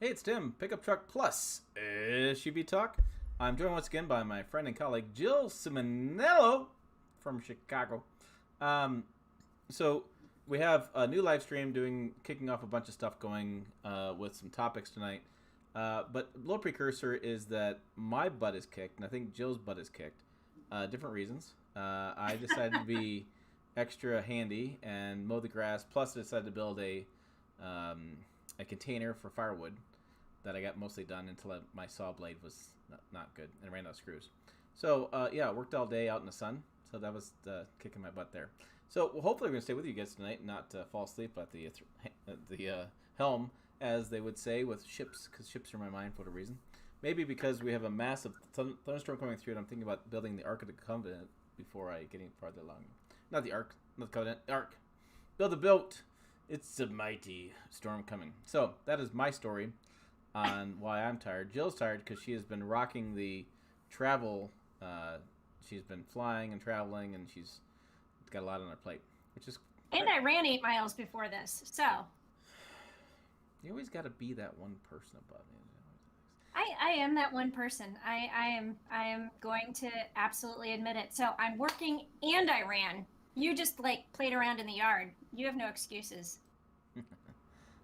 Hey, it's Tim, Pickup Truck Plus SUV Talk. I'm joined once again by my friend and colleague Jill Simonello from Chicago. Um, so we have a new live stream kicking off a bunch of stuff going with some topics tonight. But a little precursor is that my butt is kicked, and I think Jill's butt is kicked. Different reasons. I decided to be extra handy and mow the grass. Plus, I decided to build a container for firewood that I got mostly done until my saw blade was not good and ran out of screws. So yeah, worked all day out in the sun. So that was kicking my butt there. So hopefully we're gonna stay with you guys tonight, and not fall asleep at the helm, as they would say with ships, because ships are in my mind for a reason. Maybe because we have a massive thunderstorm coming through, and I'm thinking about building the Ark of the Covenant before I get any farther along. Not the Ark, not the Covenant, the Ark. Build a boat. It's a mighty storm coming. So that is my story on why I'm tired. Jill's tired because she has been rocking the travel. She's been flying and traveling, and she's got a lot on her plate, which is. And I ran 8 miles before this, so. You always got to be that one person above me. I am that one person. I am going to absolutely admit it. So I'm working and I ran. You just played around in the yard. You have no excuses.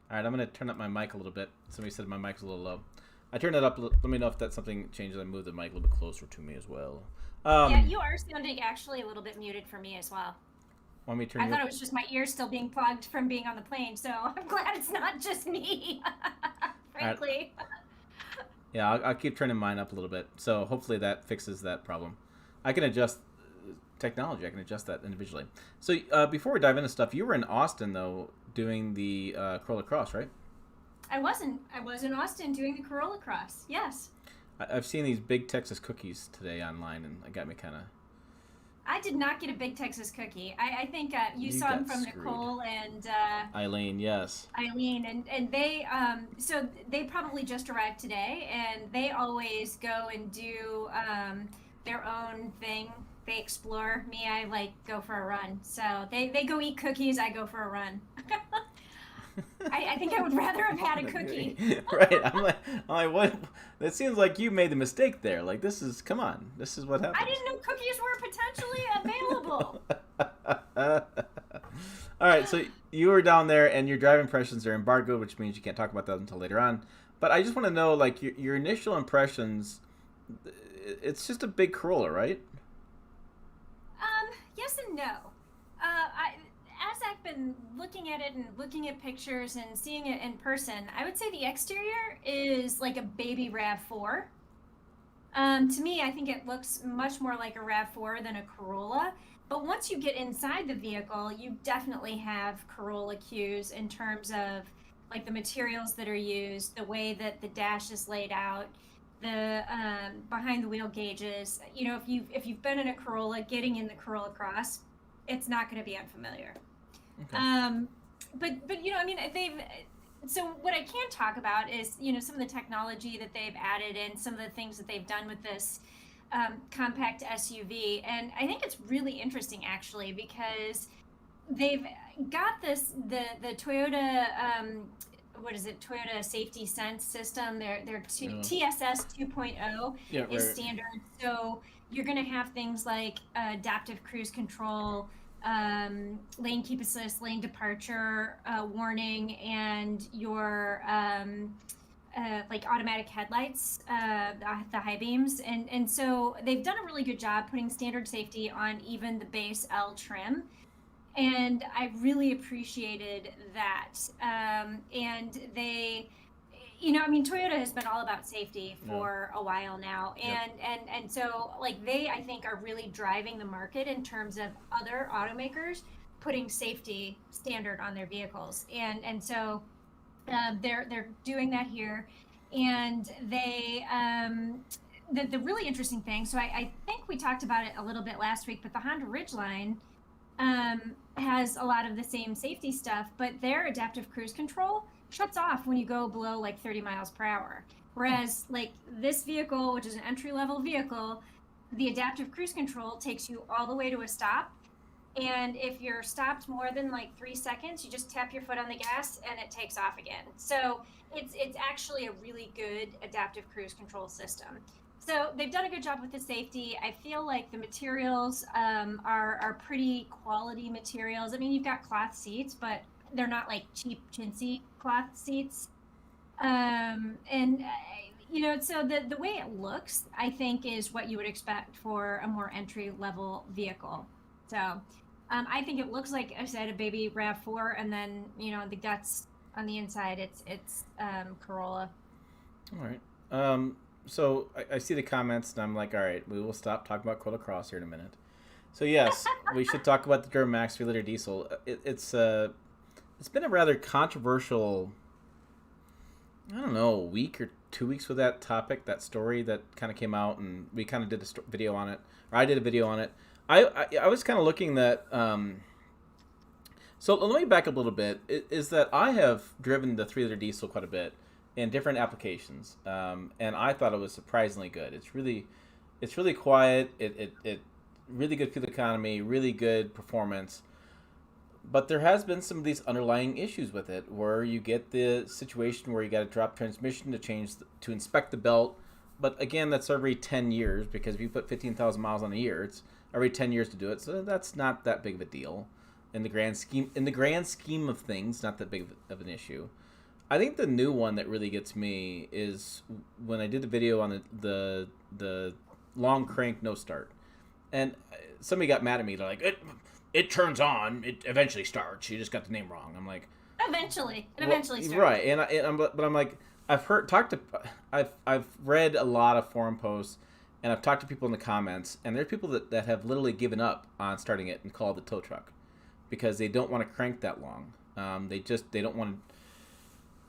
All right, I'm going to turn up my mic a little bit. Somebody said my mic's a little low. I turned it up. Let me know if that's something changes. I move the mic a little bit closer to me as well. Yeah, you are sounding actually a little bit muted for me as well. Want me to turn I thought it was just my ears still being plugged from being on the plane, so I'm glad it's not just me, frankly. Right. Yeah, I'll keep turning mine up a little bit. So hopefully that fixes that problem. I can adjust technology. I can adjust that individually. So before we dive into stuff, you were in Austin, though, doing the Corolla Cross, right? I was in Austin doing the Corolla Cross, yes. I've seen these big Texas cookies today online, and it got me kind of... I did not get a big Texas cookie. I think you saw them from screwed. Nicole and... Eileen, yes. Eileen, and they, so they probably just arrived today, and they always go and do their own thing. They explore. Me, I go for a run. So they go eat cookies, I go for a run. I think I would rather have had a cookie. Right. I'm like, what? That seems like you made the mistake there. Like, come on. This is what happened. I didn't know cookies were potentially available. All right, so you were down there, and your driving impressions are embargoed, which means you can't talk about that until later on. But I just want to know, your initial impressions. It's just a big Corolla, right? Yes and no. As I've been looking at it and looking at pictures and seeing it in person, I would say the exterior is like a baby RAV4. To me, I think it looks much more like a RAV4 than a Corolla. But once you get inside the vehicle, you definitely have Corolla cues in terms of the materials that are used, the way that the dash is laid out, the behind the wheel gauges. You know, if you've been in a Corolla, getting in the Corolla Cross, it's not going to be unfamiliar. Okay. But you know, I mean, so what I can talk about is, some of the technology that they've added and some of the things that they've done with this compact SUV. And I think it's really interesting, actually, because they've got the Toyota, what is it? Toyota Safety Sense system. Their TSS 2.0 is standard. So you're going to have things like adaptive cruise control, lane keep assist, lane departure warning, and your automatic headlights, the high beams, and so they've done a really good job putting standard safety on even the base L trim, and I really appreciated that. And they, Toyota has been all about safety for a while now, and so they, I think, are really driving the market in terms of other automakers putting safety standard on their vehicles, and so they're doing that here, and they the really interesting thing. So I think we talked about it a little bit last week, but the Honda Ridgeline has a lot of the same safety stuff, but their adaptive cruise control shuts off when you go below 30 miles per hour. Whereas this vehicle, which is an entry-level vehicle, the adaptive cruise control takes you all the way to a stop, And if you're stopped more than like 3 seconds, you just tap your foot on the gas and it takes off again. So it's actually a really good adaptive cruise control system. So they've done a good job with the safety. I feel like the materials are pretty quality materials. I mean, you've got cloth seats, but they're not like cheap chintzy cloth seats. And you know, so the way it looks, I think, is what you would expect for a more entry level vehicle. So I think it looks like I said a baby RAV4, and then you know the guts on the inside. It's Corolla. All right. So I see the comments, and I'm like, all right, we will stop talking about Corolla Cross here in a minute. So yes, we should talk about the Duramax 3-liter diesel. It's been a rather controversial, I don't know, a week or 2 weeks with that topic, that story that kind of came out, and we kind of did a video on it, or I did a video on it. I was kind of looking that. So let me back up a little bit. Is that I have driven the 3-liter diesel quite a bit in different applications, and I thought it was surprisingly good. It's really quiet. It really good fuel economy, really good performance. But there has been some of these underlying issues with it, where you get the situation where you got to drop transmission to inspect the belt. But again, that's every 10 years, because if you put 15,000 miles on a year, it's every 10 years to do it. So that's not that big of a deal in the grand scheme of things. Not that big of an issue. I think the new one that really gets me is when I did the video on the long crank no start, and somebody got mad at me. They're like, it turns on, it eventually starts. You just got the name wrong. I'm like, Eventually, it eventually starts. right, but I'm like, I've read a lot of forum posts, and I've talked to people in the comments, and there's people that have literally given up on starting it and called it a tow truck because they don't want to crank that long. They don't want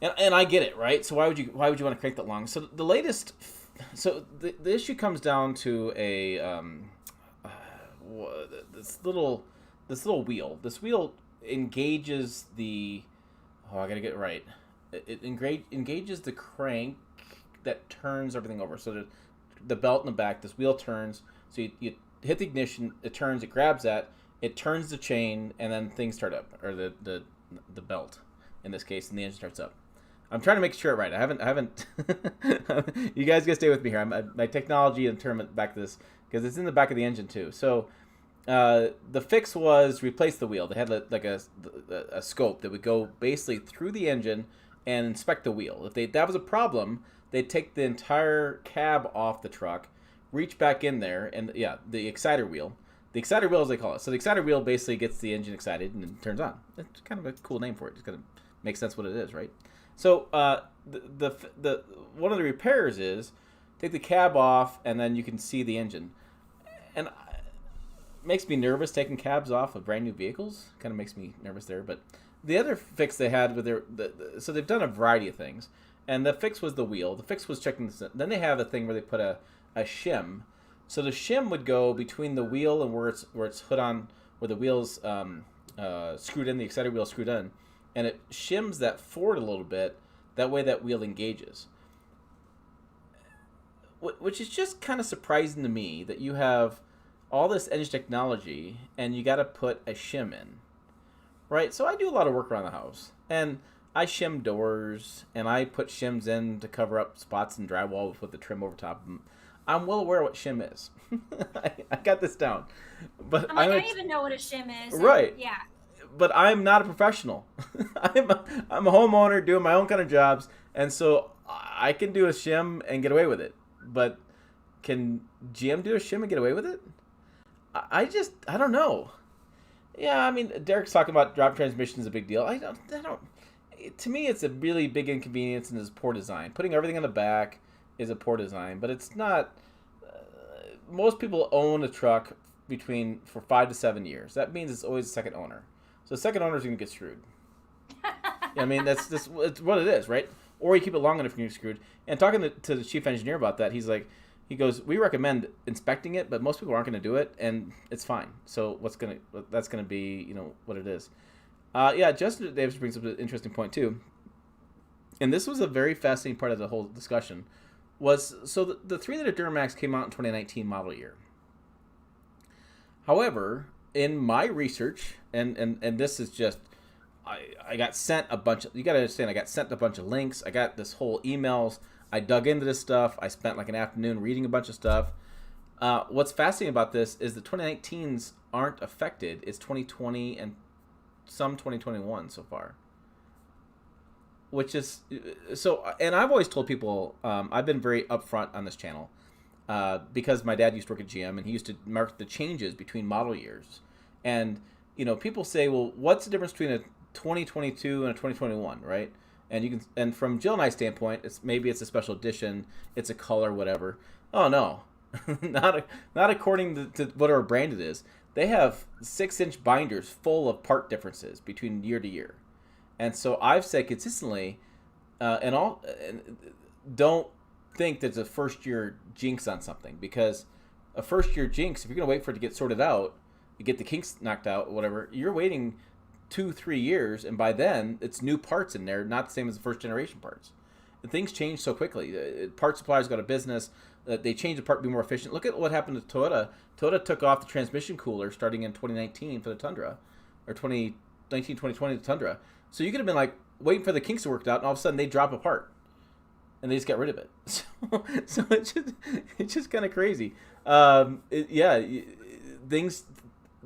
to. And I get it, right? So why would you want to crank that long? So the issue comes down to this little wheel. This wheel engages the. Oh, I gotta get it right. It engages the crank that turns everything over. So the belt in the back, this wheel turns. So you hit the ignition, it turns, it grabs that, it turns the chain, and then things start up, or the belt in this case, and the engine starts up. I'm trying to make sure right. I haven't. You guys gotta stay with me here. My technology and term back to this, because it's in the back of the engine too. So the fix was replace the wheel. They had like a scope that would go basically through the engine and inspect the wheel. If that was a problem, they'd take the entire cab off the truck, reach back in there, and the exciter wheel. The exciter wheel, as they call it. So the exciter wheel basically gets the engine excited and it turns on. It's kind of a cool name for it. It's gonna make sense what it is, right? So the one of the repairs is take the cab off and then you can see the engine, and it makes me nervous taking cabs off of brand new vehicles. Kind of makes me nervous there. But the other fix they had with so they've done a variety of things, and the fix was the wheel. The fix was checking this. Then they have a thing where they put a shim. So the shim would go between the wheel and where it's hood on, where the wheel's screwed in, the exciter wheel screwed in, and it shims that forward a little bit. That way that wheel engages. Which is just kind of surprising to me that you have all this engine technology and you got to put a shim in. Right? So I do a lot of work around the house. And I shim doors and I put shims in to cover up spots in drywall with the trim over top of them. I'm well aware what shim is. I got this down. But I don't even know what a shim is. Right. Yeah. But I'm not a professional. I'm a homeowner doing my own kind of jobs, and so I can do a shim and get away with it. But can GM do a shim and get away with it? I don't know. Yeah, I mean, Derek's talking about drop transmission is a big deal. I don't. To me, it's a really big inconvenience and is poor design. Putting everything on the back is a poor design, but it's not. Most people own a truck for 5 to 7 years. That means it's always a second owner. So the second owner is going to get screwed. I mean, it's what it is, right? Or you keep it long enough and you're screwed. And talking to the chief engineer about that, he goes, we recommend inspecting it, but most people aren't going to do it, and it's fine. So that's going to be, what it is. Justin Davis brings up an interesting point too. And this was a very fascinating part of the whole discussion. So the 3-liter Duramax came out in 2019 model year. However, in my research, and this is just, I got sent a bunch of, you got to understand, I got sent a bunch of links. I got this whole emails. I dug into this stuff. I spent like an afternoon reading a bunch of stuff. What's fascinating about this is the 2019s aren't affected. It's 2020 and some 2021 so far. Which is, so, and I've always told people, I've been very upfront on this channel, because my dad used to work at GM and he used to mark the changes between model years. And, people say, well, what's the difference between a 2022 and a 2021, right? And you can, and from Jill and I's standpoint, maybe it's a special edition, it's a color, whatever. Oh no, not according to whatever brand it is. They have 6-inch binders full of part differences between year to year, and so I've said consistently, don't think there's a first year jinx on something, because a first year jinx, if you're gonna wait for it to get sorted out, you get the kinks knocked out, whatever, you're waiting 2-3 years, and by then it's new parts in there, not the same as the first generation parts. And things change so quickly. Part suppliers go out of business. They change the part to be more efficient. Look at what happened to Toyota. Toyota took off the transmission cooler starting in 2019 for the Tundra, or 2020 the Tundra. So you could have been like waiting for the kinks to work out, and all of a sudden they drop a part, and they just got rid of it. So it's just kind of crazy.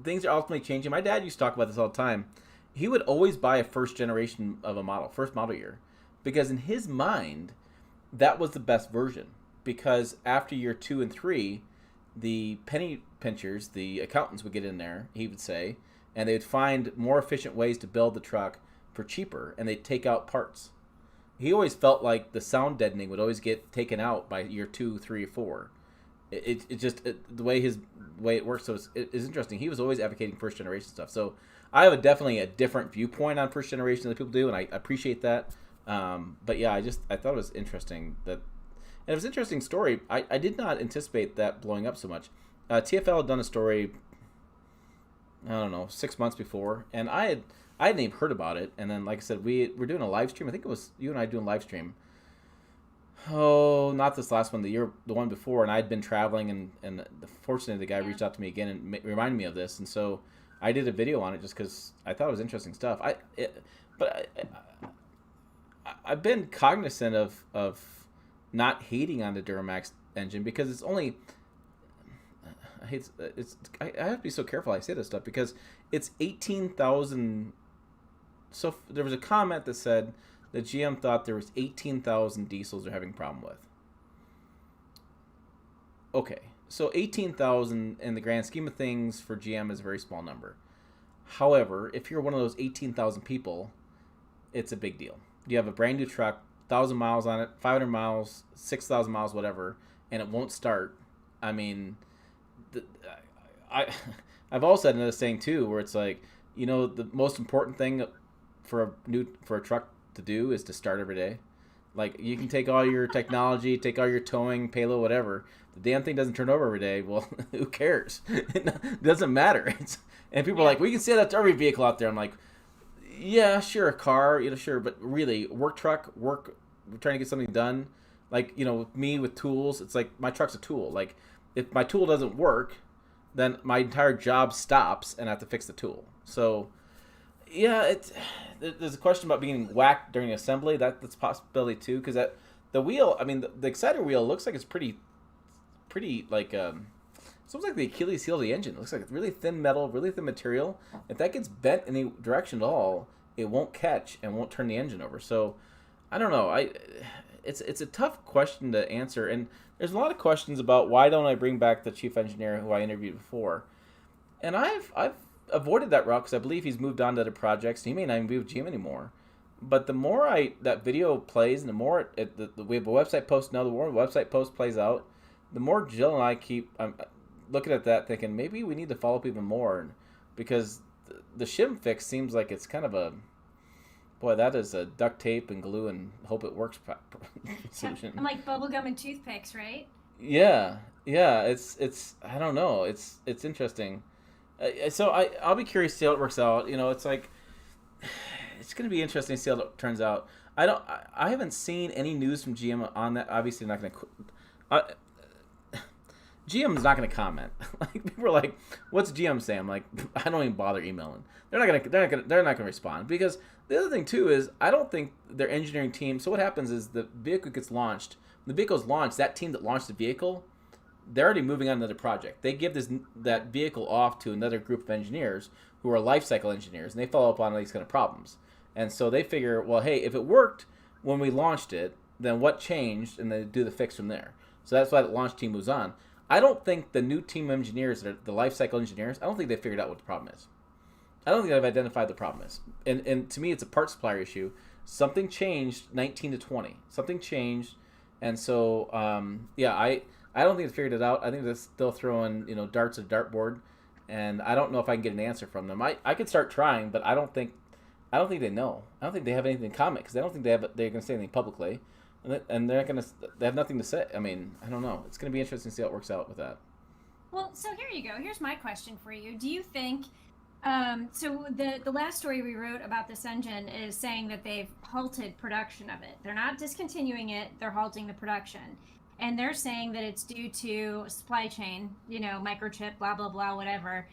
Things are ultimately changing. My dad used to talk about this all the time. He would always buy a first generation of a model, first model year, because in his mind, that was the best version. Because after year 2 and 3, the penny pinchers, the accountants would get in there, he would say, and they would find more efficient ways to build the truck for cheaper, and they'd take out parts. He always felt like the sound deadening would always get taken out by year 2, 3, or 4. The way it works. So it's interesting. He was always advocating first generation stuff. So I have definitely a different viewpoint on first generation than people do, and I appreciate that. But yeah, I thought it was interesting and it was an interesting story. I did not anticipate that blowing up so much. TFL had done a story, I don't know, 6 months before, and I hadn't even heard about it. And then, like I said, we're doing a live stream. I think it was you and I doing a live stream. Oh, not this last one, the one before, and I'd been traveling, and fortunately the guy reached out to me again and reminded me of this, and so I did a video on it just because I thought it was interesting stuff. I've been cognizant of not hating on the Duramax engine, because it's only, I have to be so careful I say this stuff, because it's 18,000. So there was a comment that said that GM thought there was 18,000 diesels they're having a problem with. Okay, so 18,000 in the grand scheme of things for GM is a very small number. However, if you're one of those 18,000 people, it's a big deal. You have a brand new truck, 1,000 miles on it, 500 miles, 6,000 miles, whatever, and it won't start. I mean, I've also had another saying too, where it's like, the most important thing for a truck to do is to start every day. Like, you can take all your technology, take all your towing, payload, whatever. The damn thing doesn't turn over every day. Well, who cares? It doesn't matter. And people are like, we can say that to every vehicle out there. I'm like, yeah, sure, a car, sure, but really, we're trying to get something done. Like, with me with tools, it's like my truck's a tool. Like, if my tool doesn't work, then my entire job stops and I have to fix the tool. So, yeah, there's a question about being whacked during assembly. That's a possibility too, because the wheel, I mean, the exciter wheel looks like it's pretty like it's almost like the Achilles heel of the engine. It looks like it's really thin metal, really thin material. If that gets bent any direction at all, it won't catch and won't turn the engine over. So I don't know. It's a tough question to answer, and there's a lot of questions about why don't I bring back the chief engineer who I interviewed before, and I've avoided that route because I believe he's moved on to other projects. He may not even be with GM anymore. But the more that video plays, and the more we have a website post now, the more the website post plays out, the more Jill and I keep looking at that, thinking maybe we need to follow up even more, because the shim fix seems like it's kind of a, boy, that is a duct tape and glue and hope it works solution. I'm like bubblegum and toothpicks, right? Yeah. It's I don't know. It's interesting. So I'll be curious to see how it works out. It's like, it's going to be interesting to see how it turns out. I haven't seen any news from GM on that. Obviously, not going to. GM's not going to comment. Like people are like, "What's GM saying?" I'm like, I don't even bother emailing. They're not gonna respond because the other thing too is I don't think their engineering team. So what happens is the vehicle gets launched. When the vehicle's launched, that team that launched the vehicle, they're already moving on to another project. They give that vehicle off to another group of engineers who are life cycle engineers, and they follow up on these kind of problems. And so they figure, well, hey, if it worked when we launched it, then what changed? And they do the fix from there. So that's why the launch team moves on. I don't think the new team of engineers, the life cycle engineers, I don't think they figured out what the problem is. I don't think they've identified the problem is. And to me, it's a part supplier issue. Something changed 19 to 20. Something changed. And so, I don't think they figured it out. I think they're still throwing, darts at a dartboard. And I don't know if I can get an answer from them. I could start trying, but I don't think they know. I don't think they have anything in common because I don't think they're going to say anything publicly. And they have nothing to say. I mean, I don't know. It's going to be interesting to see how it works out with that. Well, so here you go. Here's my question for you. Do you think, so the last story we wrote about this engine is saying that they've halted production of it. They're not discontinuing it. They're halting the production. And they're saying that it's due to supply chain, microchip, blah, blah, blah, whatever.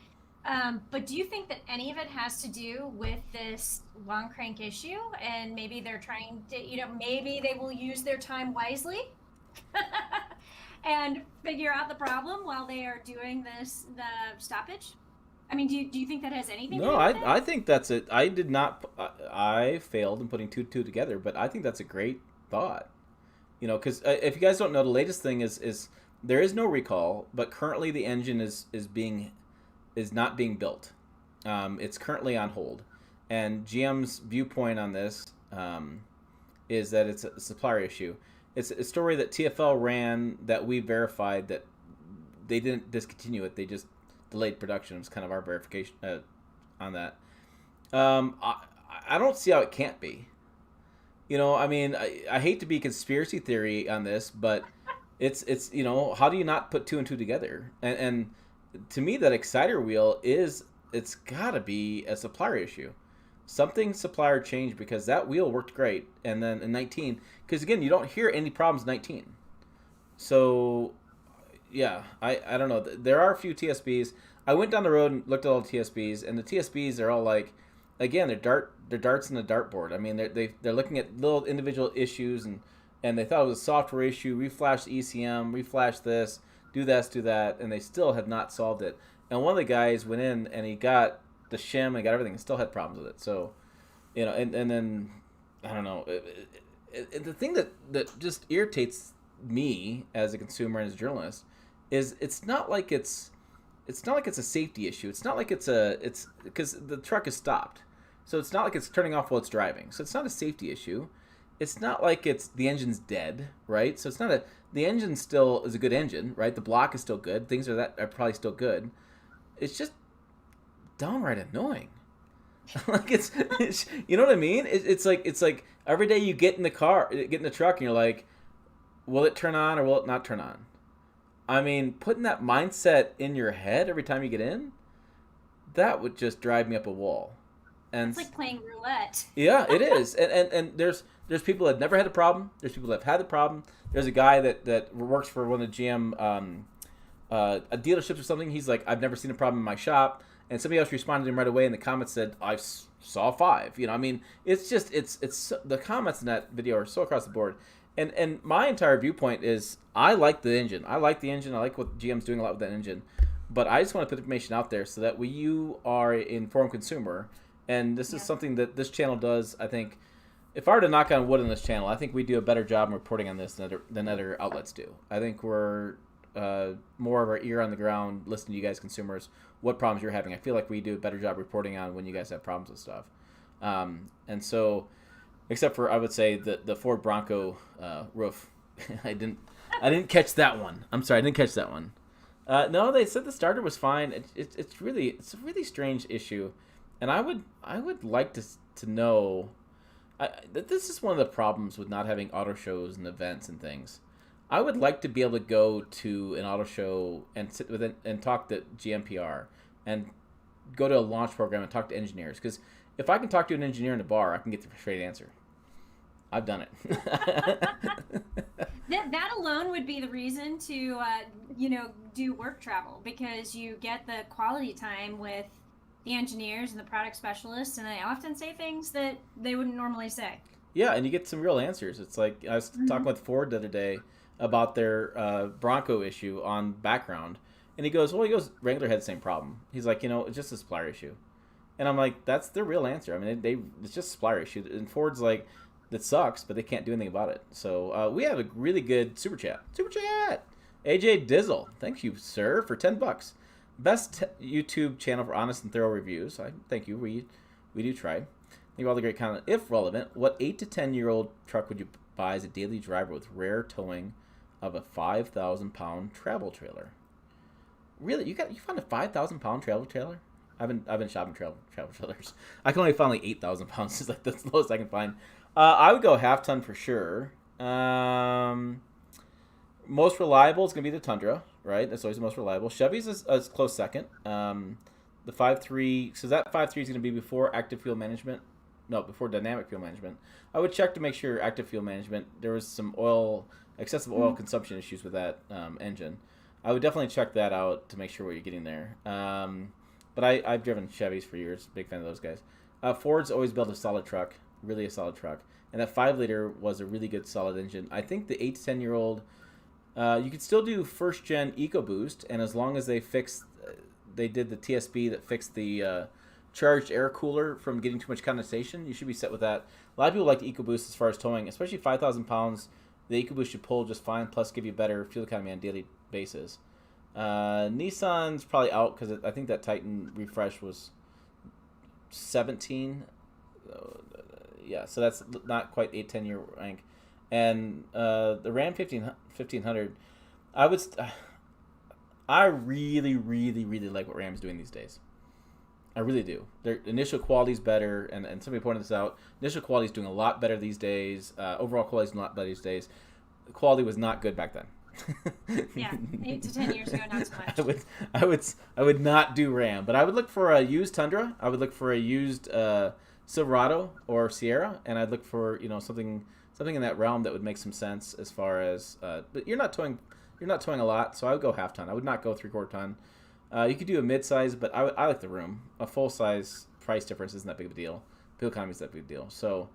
But do you think that any of it has to do with this long crank issue? And maybe they're trying to, maybe they will use their time wisely and figure out the problem while they are doing the stoppage? I mean, do you think that has anything to do with it? I think that's it. I failed in putting two together, but I think that's a great thought. Because if you guys don't know, the latest thing is there is no recall, but currently the engine is not being built. It's currently on hold. And GM's viewpoint on this is that it's a supplier issue. It's a story that TFL ran that we verified that they didn't discontinue it. They just delayed production. It was kind of our verification on that. I don't see how it can't be. I mean, I hate to be conspiracy theory on this, but it's how do you not put two and two together? And to me, that exciter wheel it's got to be a supplier issue. Something supplier changed because that wheel worked great. And then in 19, because again, you don't hear any problems in 19. So, yeah, I don't know. There are a few TSBs. I went down the road and looked at all the TSBs, and the TSBs are all like, again, they're darts in the dartboard. I mean, they're looking at little individual issues, and they thought it was a software issue. Reflash the ECM, reflash this, do this, do that, and they still have not solved it. And one of the guys went in and he got the shim and got everything and still had problems with it. So, and then I don't know. The thing that just irritates me as a consumer and as a journalist is it's not like it's a safety issue. It's not like it's because the truck is stopped. So it's not like it's turning off while it's driving. So it's not a safety issue. It's not like the engine's dead, right? So it's not the engine still is a good engine, right? The block is still good. Things are probably still good. It's just downright annoying. Like it's you know what I mean? It's like every day you get in the truck and you're like, will it turn on or will it not turn on? I mean, putting that mindset in your head every time you get in, that would just drive me up a wall. And it's like playing roulette. Yeah, it is. And there's people that never had a problem. There's people that have had the problem. There's a guy that works for one of the GM a dealership or something. He's like, I've never seen a problem in my shop. And somebody else responded to him right away in the comments said, I saw 5. I mean, it's just it's the comments in that video are so across the board. And my entire viewpoint is I like the engine. I like what GM's doing a lot with that engine. But I just want to put information out there so that you are an informed consumer. And this is something that this channel does. I think if I were to knock on wood on this channel, I think we do a better job in reporting on this than other outlets do. I think we're more of our ear on the ground, listening to you guys consumers, what problems you're having. I feel like we do a better job reporting on when you guys have problems with stuff. And so, except for, I would say, the Ford Bronco roof. I didn't catch that one. I'm sorry, I didn't catch that one. No, they said the starter was fine. It's a really strange issue. And I would like to know that this is one of the problems with not having auto shows and events and things. I would like to be able to go to an auto show and sit with it and talk to GMPR and go to a launch program and talk to engineers. Because if I can talk to an engineer in a bar, I can get the straight answer. I've done it. That alone would be the reason to, do work travel, because you get the quality time with the engineers and the product specialists, and they often say things that they wouldn't normally say. Yeah, and you get some real answers. It's like I was talking with Ford the other day about their Bronco issue on background, and he goes, Wrangler had the same problem. He's like, it's just a supplier issue, and I'm like, that's their real answer. I mean, it's just a supplier issue, and Ford's like, that sucks, but they can't do anything about it. So we have a really good super chat. Super chat. AJ Dizzle, thank you, sir, for $10. Best YouTube channel for honest and thorough reviews. Thank you. We do try. Think of all the great content. If relevant, what 8 to 10-year-old truck would you buy as a daily driver with rare towing of a 5,000-pound travel trailer? Really, you found a 5,000-pound travel trailer? I've been shopping travel trailers. I can only find like 8,000 pounds. It's like that's the lowest I can find. I would go half ton for sure. Most reliable is going to be the Tundra, right? That's always the most reliable. Chevy's is a close second. The 5.3, so that 5.3 is going to be before active fuel management. No, before dynamic fuel management. I would check to make sure active fuel management, there was some excessive oil consumption issues with that engine. I would definitely check that out to make sure what you're getting there. But I've driven Chevys for years. Big fan of those guys. Ford's always built a solid truck, really a solid truck. And that 5-liter was a really good solid engine. I think the 8 to 10-year-old, you could still do first-gen EcoBoost, and as long as they did the TSB that fixed the charged air cooler from getting too much condensation, you should be set with that. A lot of people like the EcoBoost as far as towing, especially 5,000 pounds. The EcoBoost should pull just fine, plus give you better fuel economy on a daily basis. Nissan's probably out because I think that Titan refresh was 17. Yeah, so that's not quite 8-10-year rank. And the Ram 1500, I really, really, really like what Ram's doing these days. I really do. Their initial quality is better, and somebody pointed this out. Initial quality is doing a lot better these days. Overall quality is a lot better these days. The quality was not good back then. Yeah, 8 to 10 years ago, not so much. I would not do Ram, but I would look for a used Tundra. I would look for a used Silverado or Sierra, and I'd look for something in that realm that would make some sense as far as. But you're not towing a lot, so I would go half ton. I would not go 3/4 ton. You could do a mid-size, but I like the room. A full-size price difference isn't that big of a deal. Fuel economy is that big a deal. So,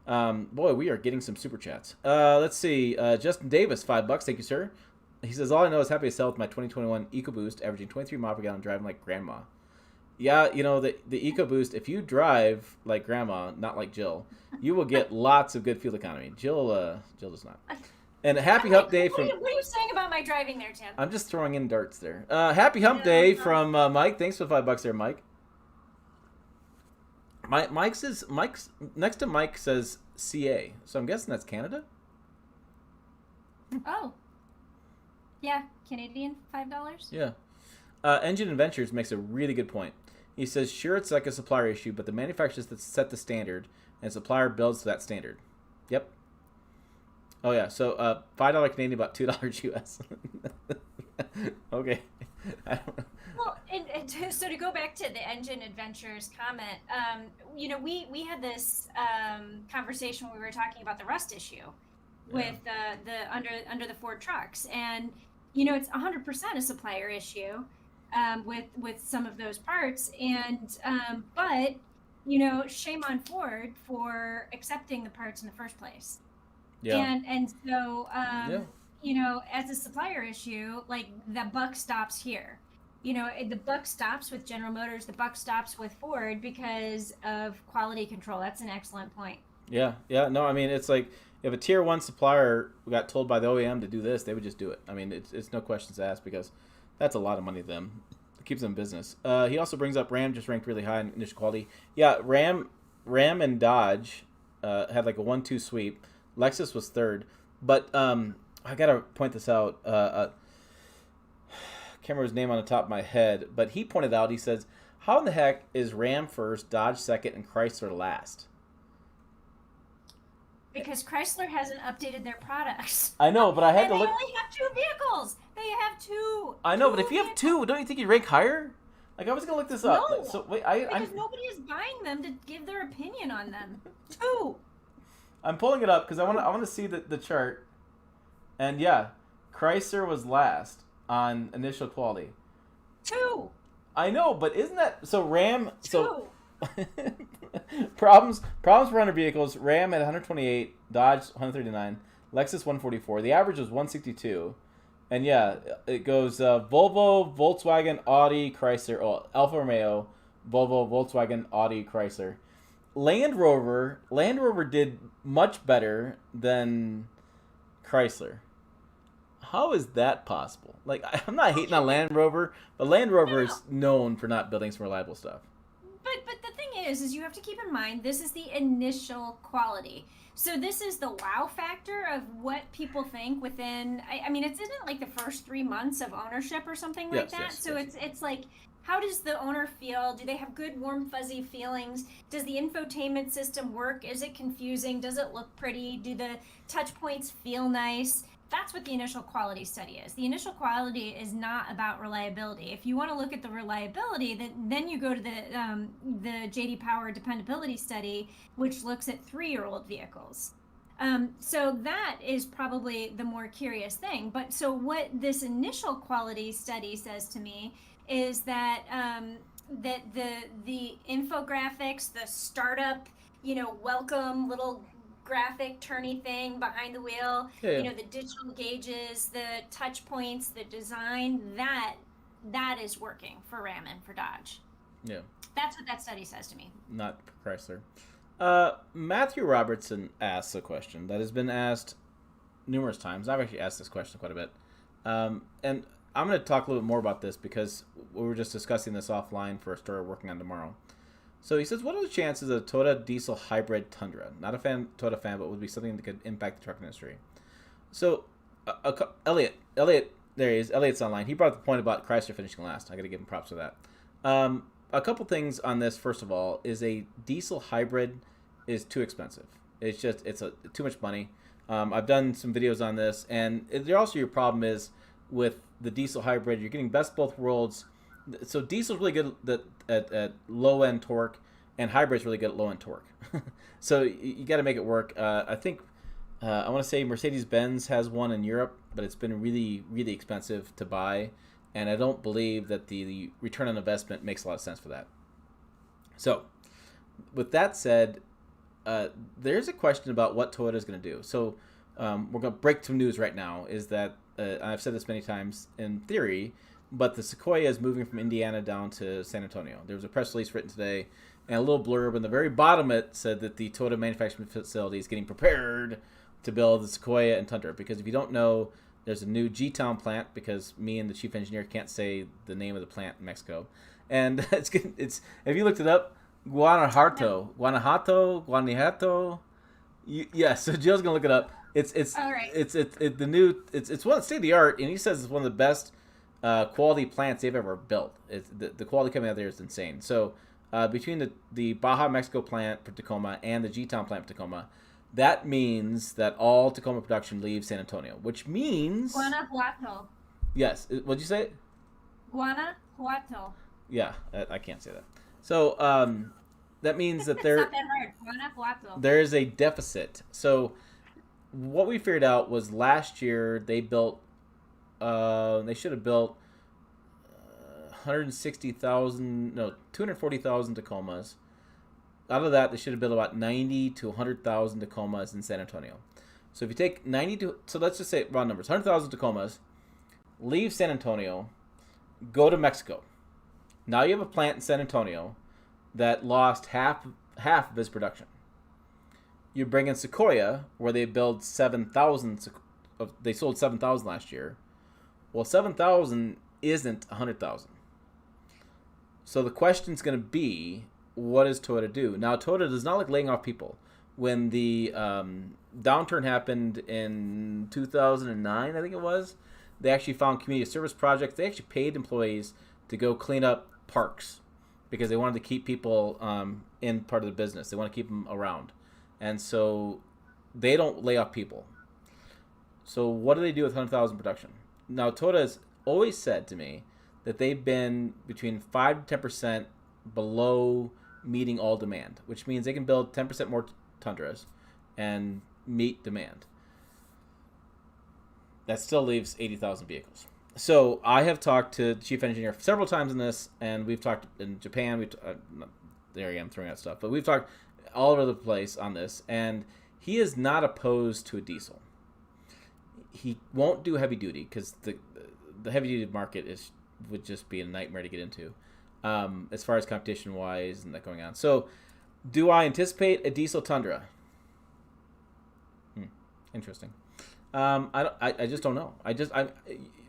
boy, we are getting some super chats. Let's see. Justin Davis, $5. Thank you, sir. He says, all I know is happy to sell with my 2021 EcoBoost, averaging 23 miles per gallon, driving like grandma. Yeah, the EcoBoost, if you drive like grandma, not like Jill, you will get lots of good fuel economy. Jill does not. And happy hump day from... What are you saying about my driving there, Tim? I'm just throwing in darts there. Happy hump day from Mike. Thanks for the $5 there, Mike. Mike's next to Mike says CA, so I'm guessing that's Canada. Oh, yeah, Canadian $5. Yeah. Engine Adventures makes a really good point. He says, sure, it's like a supplier issue, but the manufacturers that set the standard, and supplier builds to that standard. Yep. Oh yeah, so $5 Canadian, about $2 US. Okay. Well, so to go back to the Engine Adventures comment, we had this conversation when we were talking about the rust issue with the under the Ford trucks, and it's 100% a supplier issue with some of those parts, and but shame on Ford for accepting the parts in the first place. Yeah. And so as a supplier issue, like the buck stops here. The buck stops with General Motors, the buck stops with Ford because of quality control. That's an excellent point. Yeah. No, I mean, it's like if a tier 1 supplier got told by the OEM to do this, they would just do it. I mean, it's no questions asked because that's a lot of money to them. It keeps them in business. He also brings up Ram just ranked really high in initial quality. Yeah, Ram and Dodge had like a 1-2 sweep. Lexus was third, but I gotta point this out. Can't remember his name on the top of my head, but he pointed out. He says, "How in the heck is Ram first, Dodge second, and Chrysler last?" Because Chrysler hasn't updated their products. I know, but I had to look. They only have 2 vehicles. They have 2. I know, but if you have 2, don't you think you rank higher? Like I was gonna look this up. No, so wait, because nobody is buying them to give their opinion on them. 2. I'm pulling it up because I want to see the chart, And yeah, Chrysler was last on initial quality. 2. I know, but isn't that so? Ram 2. so problems for runner vehicles. Ram at 128, Dodge 139, Lexus 144. The average was 162. And yeah, it goes Volvo, Volkswagen, Audi, Chrysler, Alfa Romeo, Volvo, Volkswagen, Audi, Chrysler. Land Rover did much better than Chrysler. How is that possible? Like, I'm not hating on Land Rover, but Land Rover is known for not building some reliable stuff. But the thing is you have to keep in mind this is the initial quality. So this is the wow factor of what people think within. I mean, it's isn't like the first 3 months of ownership or something like that. Yes, so yes. it's like, how does the owner feel? Do they have good, warm, fuzzy feelings? Does the infotainment system work? Is it confusing? Does it look pretty? Do the touch points feel nice? That's what the initial quality study is. The initial quality is not about reliability. If you want to look at the reliability, then you go to the J.D. Power dependability study, which looks at 3-year-old vehicles. So that is probably the more curious thing. But so what this initial quality study says to me is that that the infographics, the startup, welcome little graphic turny thing behind the wheel, Yeah. the digital gauges, the touch points, the design, that is working for Ram and for Dodge. Yeah. That's what that study says to me. Not Chrysler. Matthew Robertson asks a question that has been asked numerous times. I've actually asked this question quite a bit. And I'm going to talk a little bit more about this because we were just discussing this offline for a story we're working on tomorrow. So he says, what are the chances of a Toyota diesel hybrid Tundra? Not a Toyota fan, but would be something that could impact the truck industry. So, Elliot, there he is. Elliot's online. He brought up the point about Chrysler finishing last. I got to give him props for that. A couple things on this. First of all, is a diesel hybrid is too expensive. It's too much money. I've done some videos on this, and also your problem is with the diesel hybrid, you're getting best both worlds. So diesel's really good at low end torque, and hybrid's really good at low end torque. So you got to make it work. I think I want to say Mercedes-Benz has one in Europe, but it's been really, really expensive to buy, and I don't believe that the return on investment makes a lot of sense for that. So with that said, there's a question about what Toyota is going to do. So we're going to break some news right now. Is that I've said this many times in theory, but the Sequoia is moving from Indiana down to San Antonio. There was a press release written today, and a little blurb in the very bottom it said that the Toyota manufacturing facility is getting prepared to build the Sequoia and Tundra. Because if you don't know, there's a new G-Town plant, because me and the chief engineer can't say the name of the plant in Mexico. And it's if you looked it up, Guanajuato. Yeah, so Jill's gonna look it up. It's All right. It's one of state of the art, and he says it's one of the best quality plants they've ever built. The quality coming out there is insane. So between the Baja Mexico plant for Tacoma and the G-Town plant for Tacoma, that means that all Tacoma production leaves San Antonio, which means Guanajuato. Yes. What'd you say? Guanajuato. Yeah, I can't say that. So that means that It's not that hard. Guanajuato. there is a deficit. So what we figured out was last year they built. They should have built 240,000 Tacomas. Out of that, they should have built about 90 to 100,000 Tacomas in San Antonio. So if you take so let's just say round numbers, 100,000 Tacomas, leave San Antonio, go to Mexico. Now you have a plant in San Antonio that lost half of its production. You bring in Sequoia, where they build 7,000. They sold 7,000 last year. Well, 7,000 isn't 100,000. So the question's going to be, what does Toyota do? Now, Toyota does not like laying off people. When the downturn happened in 2009, I think it was, they actually found community service projects. They actually paid employees to go clean up parks because they wanted to keep people in part of the business. They want to keep them around. And so they don't lay off people. So what do they do with 100,000 production? Now, Toyota has always said to me that they've been between 5 to 10% below meeting all demand, which means they can build 10% more Tundras and meet demand. that still leaves 80,000 vehicles. So I have talked to the chief engineer several times in this, and we've talked in Japan. There I am throwing out stuff, but we've talked all over the place on this, and he is not opposed to a diesel. He won't do heavy duty because the heavy duty market would just be a nightmare to get into, as far as competition wise and that going on. So, do I anticipate a diesel Tundra? Interesting. I just don't know.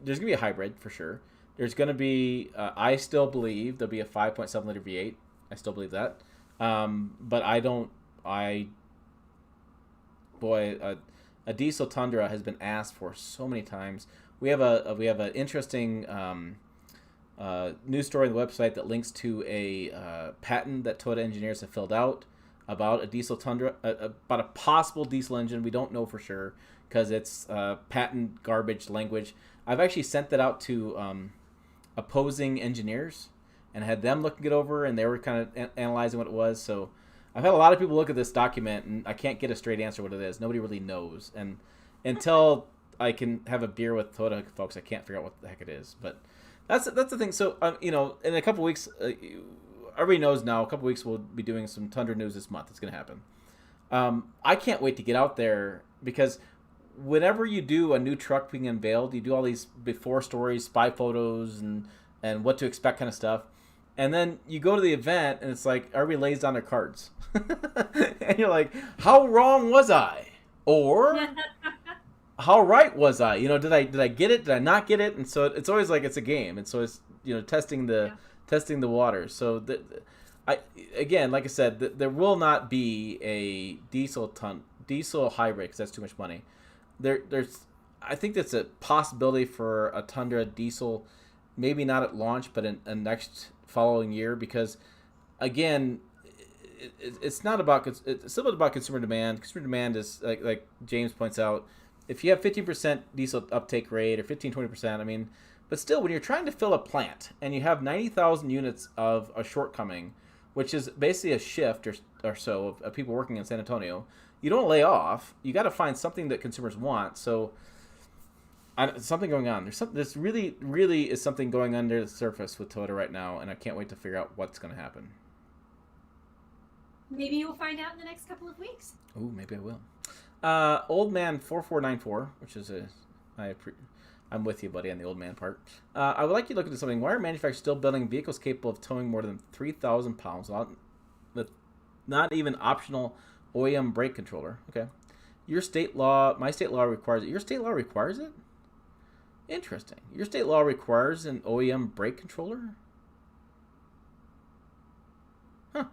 There's gonna be a hybrid for sure. There's gonna be. I still believe there'll be a 5.7 liter V8. I still believe that. But I don't. A diesel Tundra has been asked for so many times. We have an interesting news story on the website that links to a patent that Toyota engineers have filled out about a diesel Tundra, about a possible diesel engine. We don't know for sure because it's patent garbage language. I've actually sent that out to opposing engineers and had them looking it over, and they were kind of analyzing what it was. So I've had a lot of people look at this document, and I can't get a straight answer what it is. Nobody really knows, and until I can have a beer with Toyota folks, I can't figure out what the heck it is. But that's the thing. So in a couple weeks, everybody knows now. A couple weeks we'll be doing some Tundra news this month. It's going to happen. I can't wait to get out there because whenever you do a new truck being unveiled, you do all these before stories, spy photos, and what to expect kind of stuff. And then you go to the event, and it's like everybody lays down their cards. And you're like, how wrong was I? Or how right was I? Did I get it? Did I not get it? And so it's always like it's a game. And so it's testing the waters. So again, like I said, there will not be a diesel hybrid because that's too much money. I think that's a possibility for a Tundra diesel, maybe not at launch, but in next following year, because again, it's not about it's still about consumer demand. Consumer demand is like James points out, if you have 15% diesel uptake rate or 15-20%, I mean, but still, when you're trying to fill a plant and you have 90,000 units of a shortcoming, which is basically a shift or so of people working in San Antonio, you don't lay off. You got to find something that consumers want. So something going on. There's really, really is something going under the surface with Toyota right now, and I can't wait to figure out what's going to happen. Maybe you'll find out in the next couple of weeks. Ooh, maybe I will. Old Man 4494, which is I'm with you, buddy, on the old man part. I would like you to look into something. Why are manufacturers still building vehicles capable of towing more than 3,000 pounds with not even optional OEM brake controller? Okay. My state law requires it. Your state law requires it? Interesting. Your state law requires an OEM brake controller? Huh.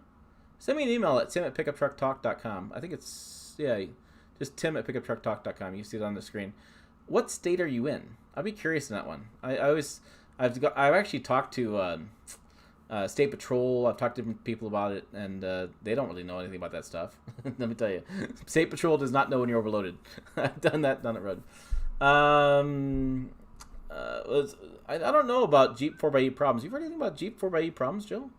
Send me an email at tim@pickuptrucktalk.com. I think it's, just tim@pickuptrucktalk.com. You see it on the screen. What state are you in? I'll be curious in that one. I've actually talked to State Patrol. I've talked to different people about it, and they don't really know anything about that stuff. Let me tell you, State Patrol does not know when you're overloaded. I've done that down the road. I don't know about Jeep 4xe problems. You've heard anything about Jeep 4xe problems, Jill?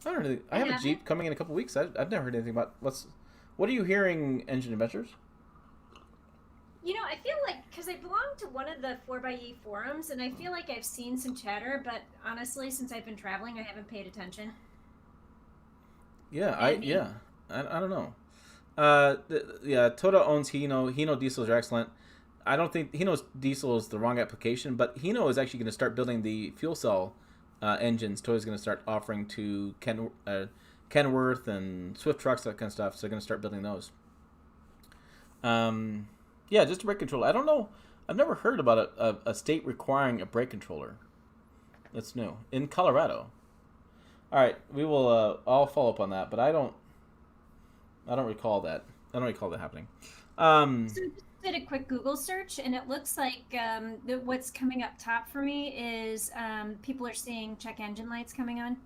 I have a Jeep coming in a couple weeks. I've never heard anything about what are you hearing, Engine Adventures? I feel like, because I belong to one of the 4xe forums, and I feel like I've seen some chatter, but honestly, since I've been traveling, I haven't paid attention. I don't know. Toyota owns Hino. Hino diesels are excellent. I don't think Hino's diesel is the wrong application, but Hino is actually going to start building the fuel cell engines. Toyota's going to start offering to Kenworth and Swift trucks, that kind of stuff. So they're going to start building those. Just a brake controller. I don't know. I've never heard about a state requiring a brake controller. That's new. In Colorado. All right, we will. I'll follow up on that, but I don't recall that. I don't recall that happening. So just did a quick Google search, and it looks like what's coming up top for me is people are seeing check engine lights coming on.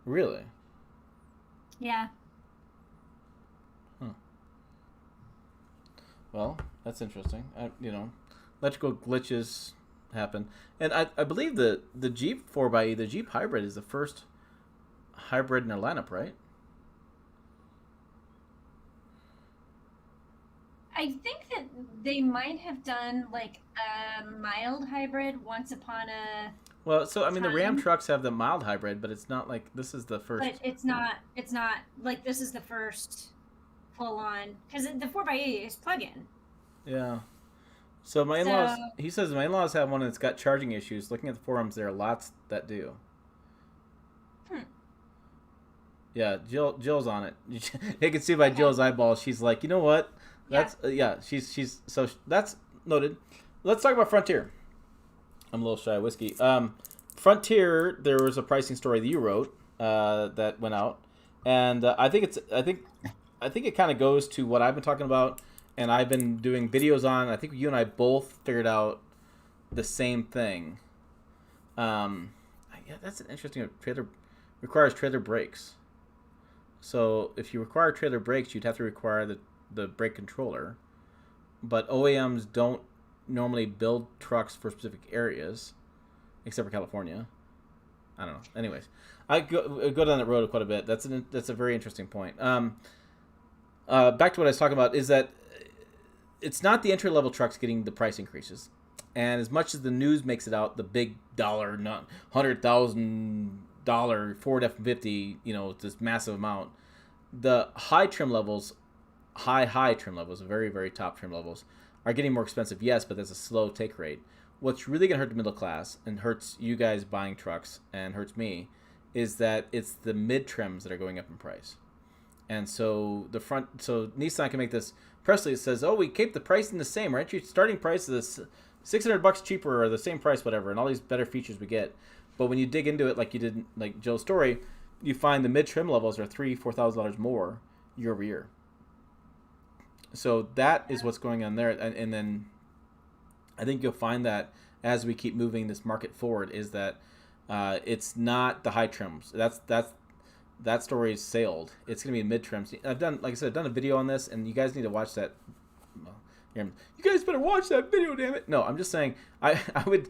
Really? Yeah. Well, that's interesting. Electrical glitches happen, and I believe the Jeep 4xe, the Jeep hybrid, is the first hybrid in their lineup, right? I think that they might have done like a mild hybrid once upon a Well, so I mean, the Ram time, trucks have the mild hybrid, but it's not like this is the but first. it's not like this is the first full on because the 4x8 is plug-in. Yeah. So my So, in-laws, he says my in-laws have one that's got charging issues. Looking at the forums, there are lots that do. hmm, Yeah, Jill's on it. You can see by okay, Jill's eyeballs. She's like, you know what? yeah, That's yeah. She's so that's noted. Let's talk about Frontier. I'm a little shy of whiskey. Frontier. There was a pricing story that you wrote that went out, and I think it kind of goes to what I've been talking about, and I've been doing videos on. I think you and I both figured out the same thing. Yeah, that's an interesting trailer requires trailer brakes. So if you require trailer brakes, you'd have to require the brake controller. But OEMs don't normally build trucks for specific areas, except for California. I don't know. Anyways, I go down that road quite a bit. That's a very interesting point. Back to what I was talking about is that it's not the entry level trucks getting the price increases, and as much as the news makes it out, the big dollar, not $100,000 Ford F-150, this massive amount. The high trim levels, very very top trim levels, are getting more expensive. Yes, but that's a slow take rate. What's really gonna hurt the middle class and hurts you guys buying trucks and hurts me, is that it's the mid trims that are going up in price. And so so Nissan can make this press release that says, "Oh, we keep the pricing the same. Our entry starting price is $600 cheaper or the same price, whatever, and all these better features we get." But when you dig into it, like you did, like Joe's story, you find the mid trim levels are $3,000-$4,000 more year over year. So that is what's going on there, and then I think you'll find that as we keep moving this market forward, is that it's not the high trims. That story is sailed. It's going to be mid trims. Like I said, I've done a video on this, and you guys need to watch that. Well, you guys better watch that video, damn it! No, I'm just saying, I would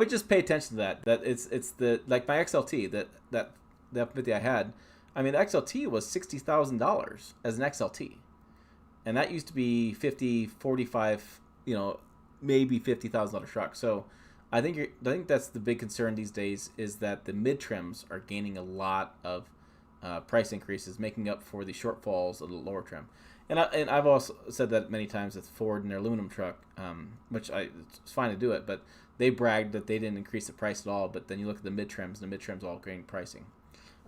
just pay attention to that. That it's the like my XLT that F-50 I had. I mean, the XLT was $60,000 as an XLT, and that used to be 50, 45, maybe $50,000 truck. So I think that's the big concern these days, is that the mid trims are gaining a lot of price increases, making up for the shortfalls of the lower trim. And I've also said that many times with Ford and their aluminum truck, it's fine to do it, but they bragged that they didn't increase the price at all. But then you look at the mid trims, and the mid trims all gaining pricing.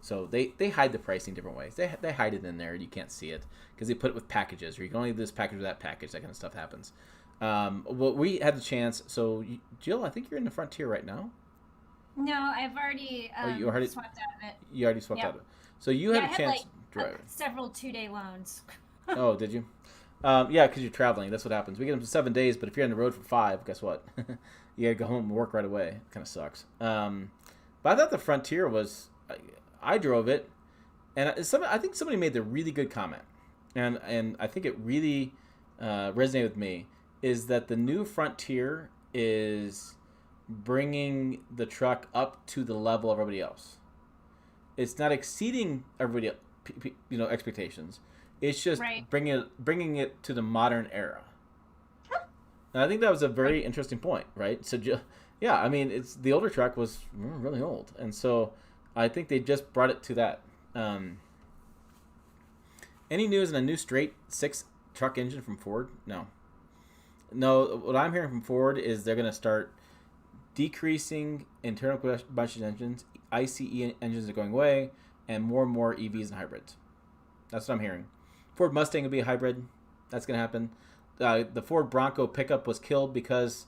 So they hide the pricing different ways. They hide it in there, and you can't see it because they put it with packages, or you can only do this package or that package. That kind of stuff happens. Well, we had the chance. So Jill, I think you're in the Frontier right now. no, I've already You already swapped out of it. you already swapped Yeah, out of it. So you yeah, had I a had chance like to drive it. several 2-day loans. Oh, did you? Yeah, because you're traveling. That's what happens. We get them for 7 days, but if you're on the road for 5, guess what? You gotta go home and work right away. Kind of sucks. But I thought the Frontier was. I drove it, and I think somebody made the really good comment, and I think it really resonated with me. Is that the new Frontier is bringing the truck up to the level of everybody else. It's not exceeding everybody, expectations. It's just Right. bringing it to the modern era. And I think that was a very interesting point, right? So, yeah, I mean, it's the older truck was really old, and so I think they just brought it to that. Any news on a new straight 6 truck engine from Ford? No. What I'm hearing from Ford is they're going to start decreasing internal combustion engines. ICE engines are going away, and more EVs and hybrids. That's what I'm hearing. Ford Mustang will be a hybrid. That's going to happen. The Ford Bronco pickup was killed because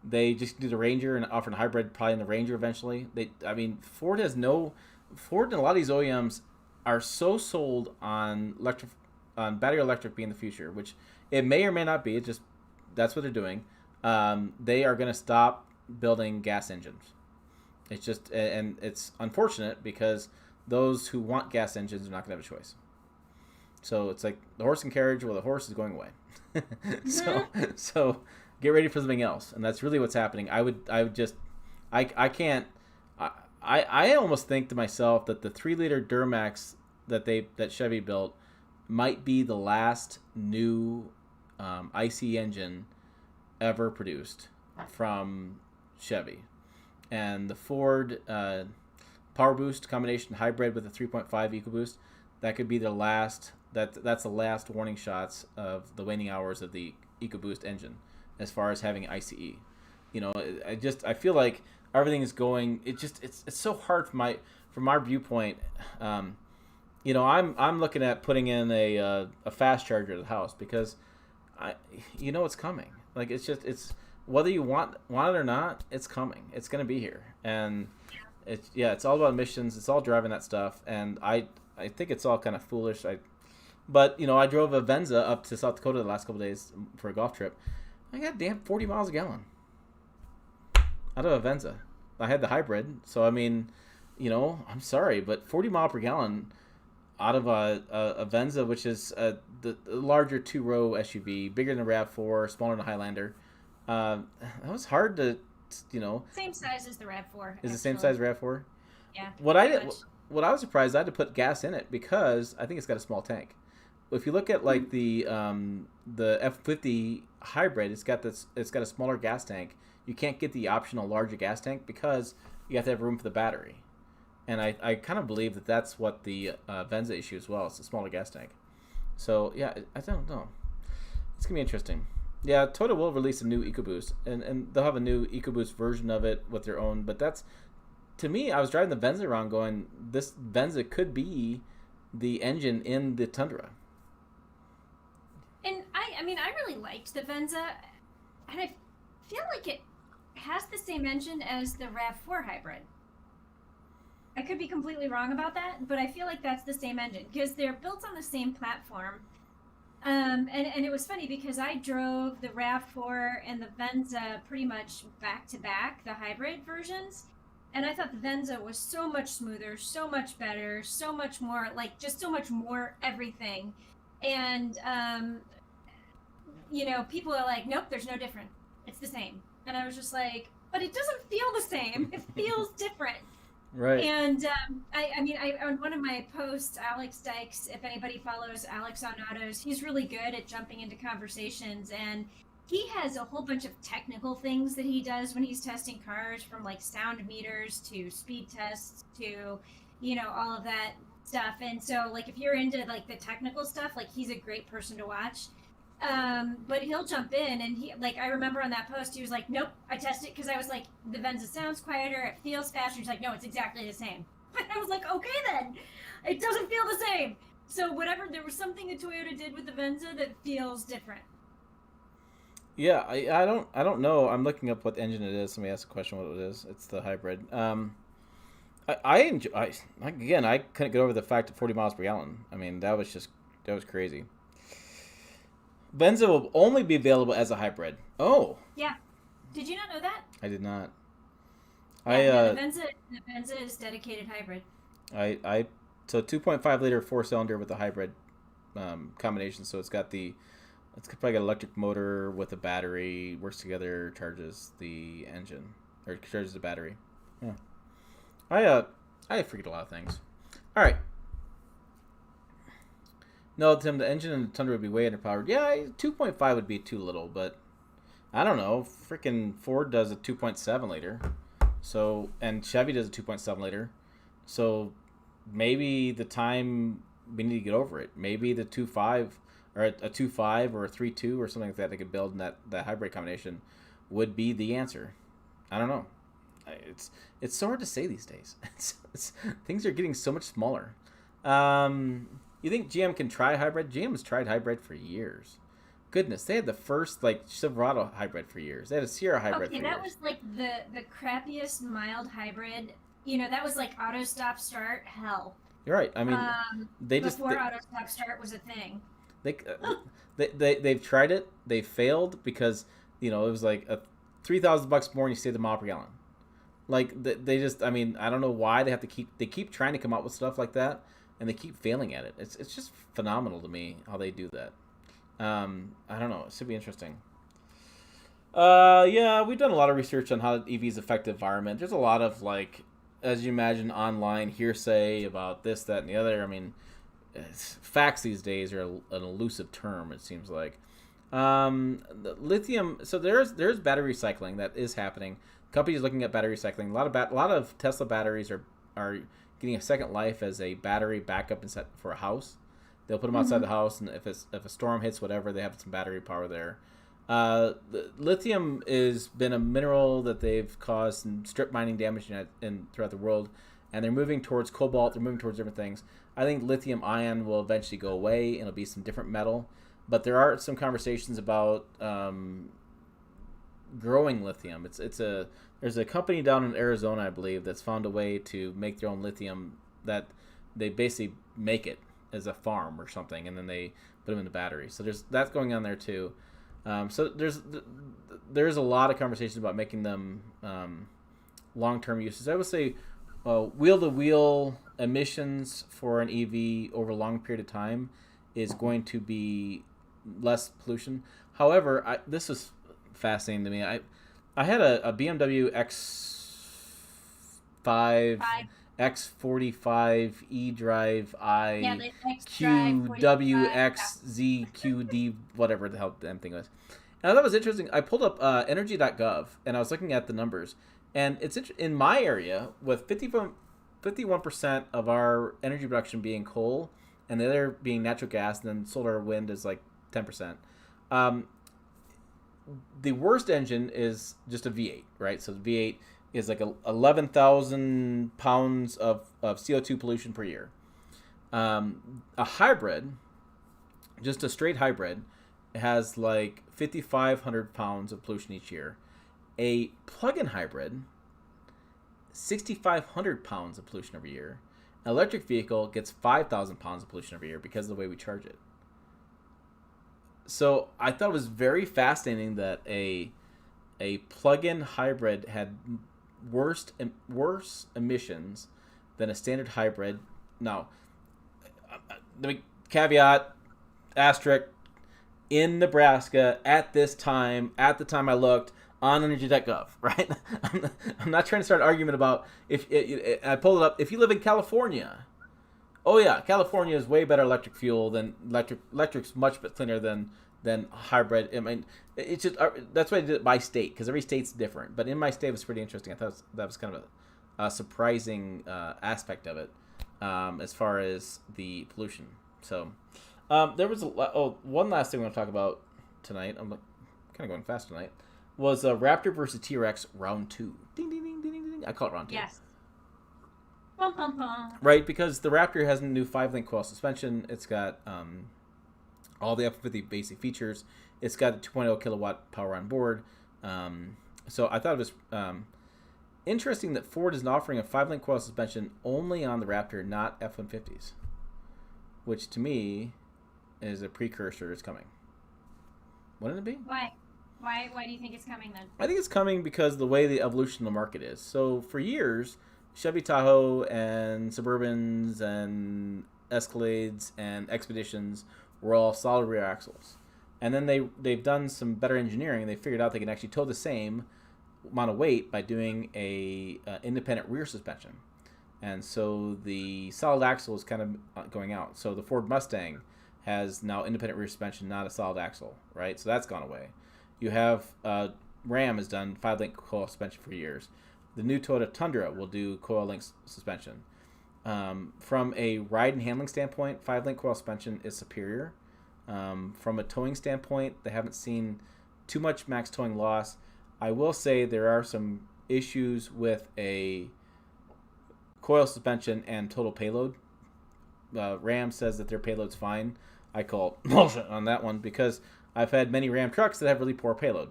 they just do the Ranger and offered a hybrid probably in the Ranger eventually. Ford and a lot of these OEMs are so sold on battery electric being the future, which it may or may not be. It just that's what they're doing. They are going to stop building gas engines. It's just, and it's unfortunate because those who want gas engines are not going to have a choice. So it's like the horse and carriage, where the horse is going away. So get ready for something else, and that's really what's happening. I can't. I almost think to myself that the 3-liter Duramax that Chevy built might be the last new IC engine ever produced from Chevy, and the Ford Power Boost combination hybrid with a 3.5 EcoBoost, that could be the last. That's the last warning shots of the waning hours of the EcoBoost engine, as far as having ICE. You know, I feel like everything is going. It's so hard from our viewpoint. You know, I'm looking at putting in a fast charger at the house because it's coming. Like it's whether you want it or not, it's coming. It's gonna be here, and it's all about emissions. It's all driving that stuff, and I think it's all kind of foolish. But I drove a Venza up to South Dakota the last couple of days for a golf trip. I got damn 40 miles a gallon out of a Venza. I had the hybrid, so I mean, I'm sorry, but 40 mile per gallon out of a Venza, which is the larger two-row SUV, bigger than a RAV4, smaller than a Highlander. That was hard to, Same size as the RAV4. Is the same size as RAV4? Yeah. What I was surprised, I had to put gas in it because I think it's got a small tank. If you look at like the F50 hybrid, it's got a smaller gas tank. You can't get the optional larger gas tank because you have to have room for the battery. And I kind of believe that that's what the Venza issue as well. It's a smaller gas tank. So yeah, I don't know. It's gonna be interesting. Yeah, Toyota will release a new EcoBoost, and they'll have a new EcoBoost version of it with their own. But that's, to me, I was driving the Venza around going, this Venza could be the engine in the Tundra. And I mean, I really liked the Venza, and I feel like it has the same engine as the RAV4 hybrid. I could be completely wrong about that, but I feel like that's the same engine because they're built on the same platform. And it was funny because I drove the RAV4 and the Venza pretty much back to back, the hybrid versions. And I thought the Venza was so much smoother, so much better, so much more, like just so much more everything. And, people are like, nope, there's no difference. It's the same. And I was just like, but it doesn't feel the same. It feels different. Right. And I on one of my posts, Alex Dykes, if anybody follows Alex on Autos, he's really good at jumping into conversations, and he has a whole bunch of technical things that he does when he's testing cars, from like sound meters to speed tests to, all of that stuff. And so like if you're into like the technical stuff, like he's a great person to watch. But he'll jump in, and he, like, I remember on that post, he was like, nope, I tested it because I was like, the Venza sounds quieter, it feels faster. He's like, no, it's exactly the same. And I was like, okay then, it doesn't feel the same. So there was something that Toyota did with the Venza that feels different. Yeah, I don't know. I'm looking up what engine it is. Somebody asked a question what it is. It's the hybrid. I couldn't get over the fact of 40 miles per gallon. I mean, that was crazy. Venza will only be available as a hybrid. Oh. Yeah. Did you not know that? I did not. Yeah, the Venza is dedicated hybrid. So 2.5 liter 4-cylinder with a hybrid combination. So it's probably got an electric motor with a battery, works together, charges the engine or charges the battery. Yeah. I forget a lot of things. All right. No, Tim, the engine in the Tundra would be way underpowered. Yeah, 2.5 would be too little, but I don't know. Freaking Ford does a 2.7 liter. So, and Chevy does a 2.7 liter. So maybe the time we need to get over it. Maybe the 2.5 or a 2.5 or a 3.2 or something like that they could build in that hybrid combination would be the answer. I don't know. It's so hard to say these days. Things are getting so much smaller. You think GM can try hybrid? GM has tried hybrid for years. Goodness, they had the first Silverado hybrid for years. They had a Sierra hybrid for years. Okay, that was like the crappiest mild hybrid. That was like auto stop start hell. You're right. I mean, before auto stop start was a thing. They've tried it. They failed because it was like $3,000 more and you save the mile per gallon. Like they just, I mean, I don't know why they keep trying to come up with stuff like that. And they keep failing at it. It's just phenomenal to me how they do that. I don't know. It should be interesting. Yeah, we've done a lot of research on how EVs affect the environment. There's a lot of, as you imagine, online hearsay about this, that, and the other. I mean, facts these days are an elusive term, it seems like. The lithium. So there's battery recycling that is happening. Companies looking at battery recycling. A lot of Tesla batteries are getting a second life as a battery backup instead for a house. They'll put them outside the house, and if a storm hits, whatever, they have some battery power there. The lithium has been a mineral that they've caused some strip mining damage throughout the world, and they're moving towards cobalt. They're moving towards different things. I think lithium ion will eventually go away, and it'll be some different metal. But there are some conversations about growing lithium. There's a company down in Arizona, I believe, that's found a way to make their own lithium. That they basically make it as a farm or something, and then they put them in the battery. So that's going on there too. So there's a lot of conversations about making them long-term uses. I would say wheel-to-wheel emissions for an EV over a long period of time is going to be less pollution. However, this is fascinating to me. I had a BMW X5 X45 eDrive I QWXZQD, whatever the hell the damn thing was. And I thought it was interesting. I pulled up energy.gov and I was looking at the numbers. And it's in my area with 51% of our energy production being coal and the other being natural gas, and then solar wind is like 10%. The worst engine is just a V8, right? So the V8 is like 11,000 pounds of CO2 pollution per year. A hybrid, just a straight hybrid, has like 5,500 pounds of pollution each year. A plug-in hybrid, 6,500 pounds of pollution every year. An electric vehicle gets 5,000 pounds of pollution every year because of the way we charge it. So I thought it was very fascinating that a plug-in hybrid had worse emissions than a standard hybrid. Now, let me caveat, asterisk, in Nebraska at the time I looked on energy.gov, right? I'm not trying to start an argument about I pulled it up. If you live in California, oh yeah, California is way better electric fuel than electric's much cleaner than hybrid. I mean, it's just that's why I did it by state, because every state's different. But in my state, it was pretty interesting. I thought that was kind of a surprising aspect of it as far as the pollution. So there was one last thing I want to talk about tonight. I'm kind of going fast tonight. Was Raptor versus TRX round 2. Ding, ding, ding, ding, ding, ding. I call it round 2. Yes. Bum, bum, bum. Right, because the Raptor has a new 5-link coil suspension. It's got all the F-150 basic features. It's got a 2.0 kilowatt power on board. So I thought it was interesting that Ford is offering a 5-link coil suspension only on the Raptor, not F-150s. Which to me is a precursor. It's coming. Wouldn't it be? Why do you think it's coming then? I think it's coming because of the way the evolution of the market is. So for years, Chevy Tahoe and Suburbans and Escalades and Expeditions were all solid rear axles. And then they've done some better engineering. They figured out they can actually tow the same amount of weight by doing a independent rear suspension. And so the solid axle is kind of going out. So the Ford Mustang has now independent rear suspension, not a solid axle, right? So that's gone away. You have Ram has done 5-link coil suspension for years. The new Toyota Tundra will do coil link suspension. From a ride and handling standpoint, 5-link coil suspension is superior. From a towing standpoint, they haven't seen too much max towing loss. I will say there are some issues with a coil suspension and total payload. Ram says that their payload's fine. I call bullshit on that one because I've had many Ram trucks that have really poor payload.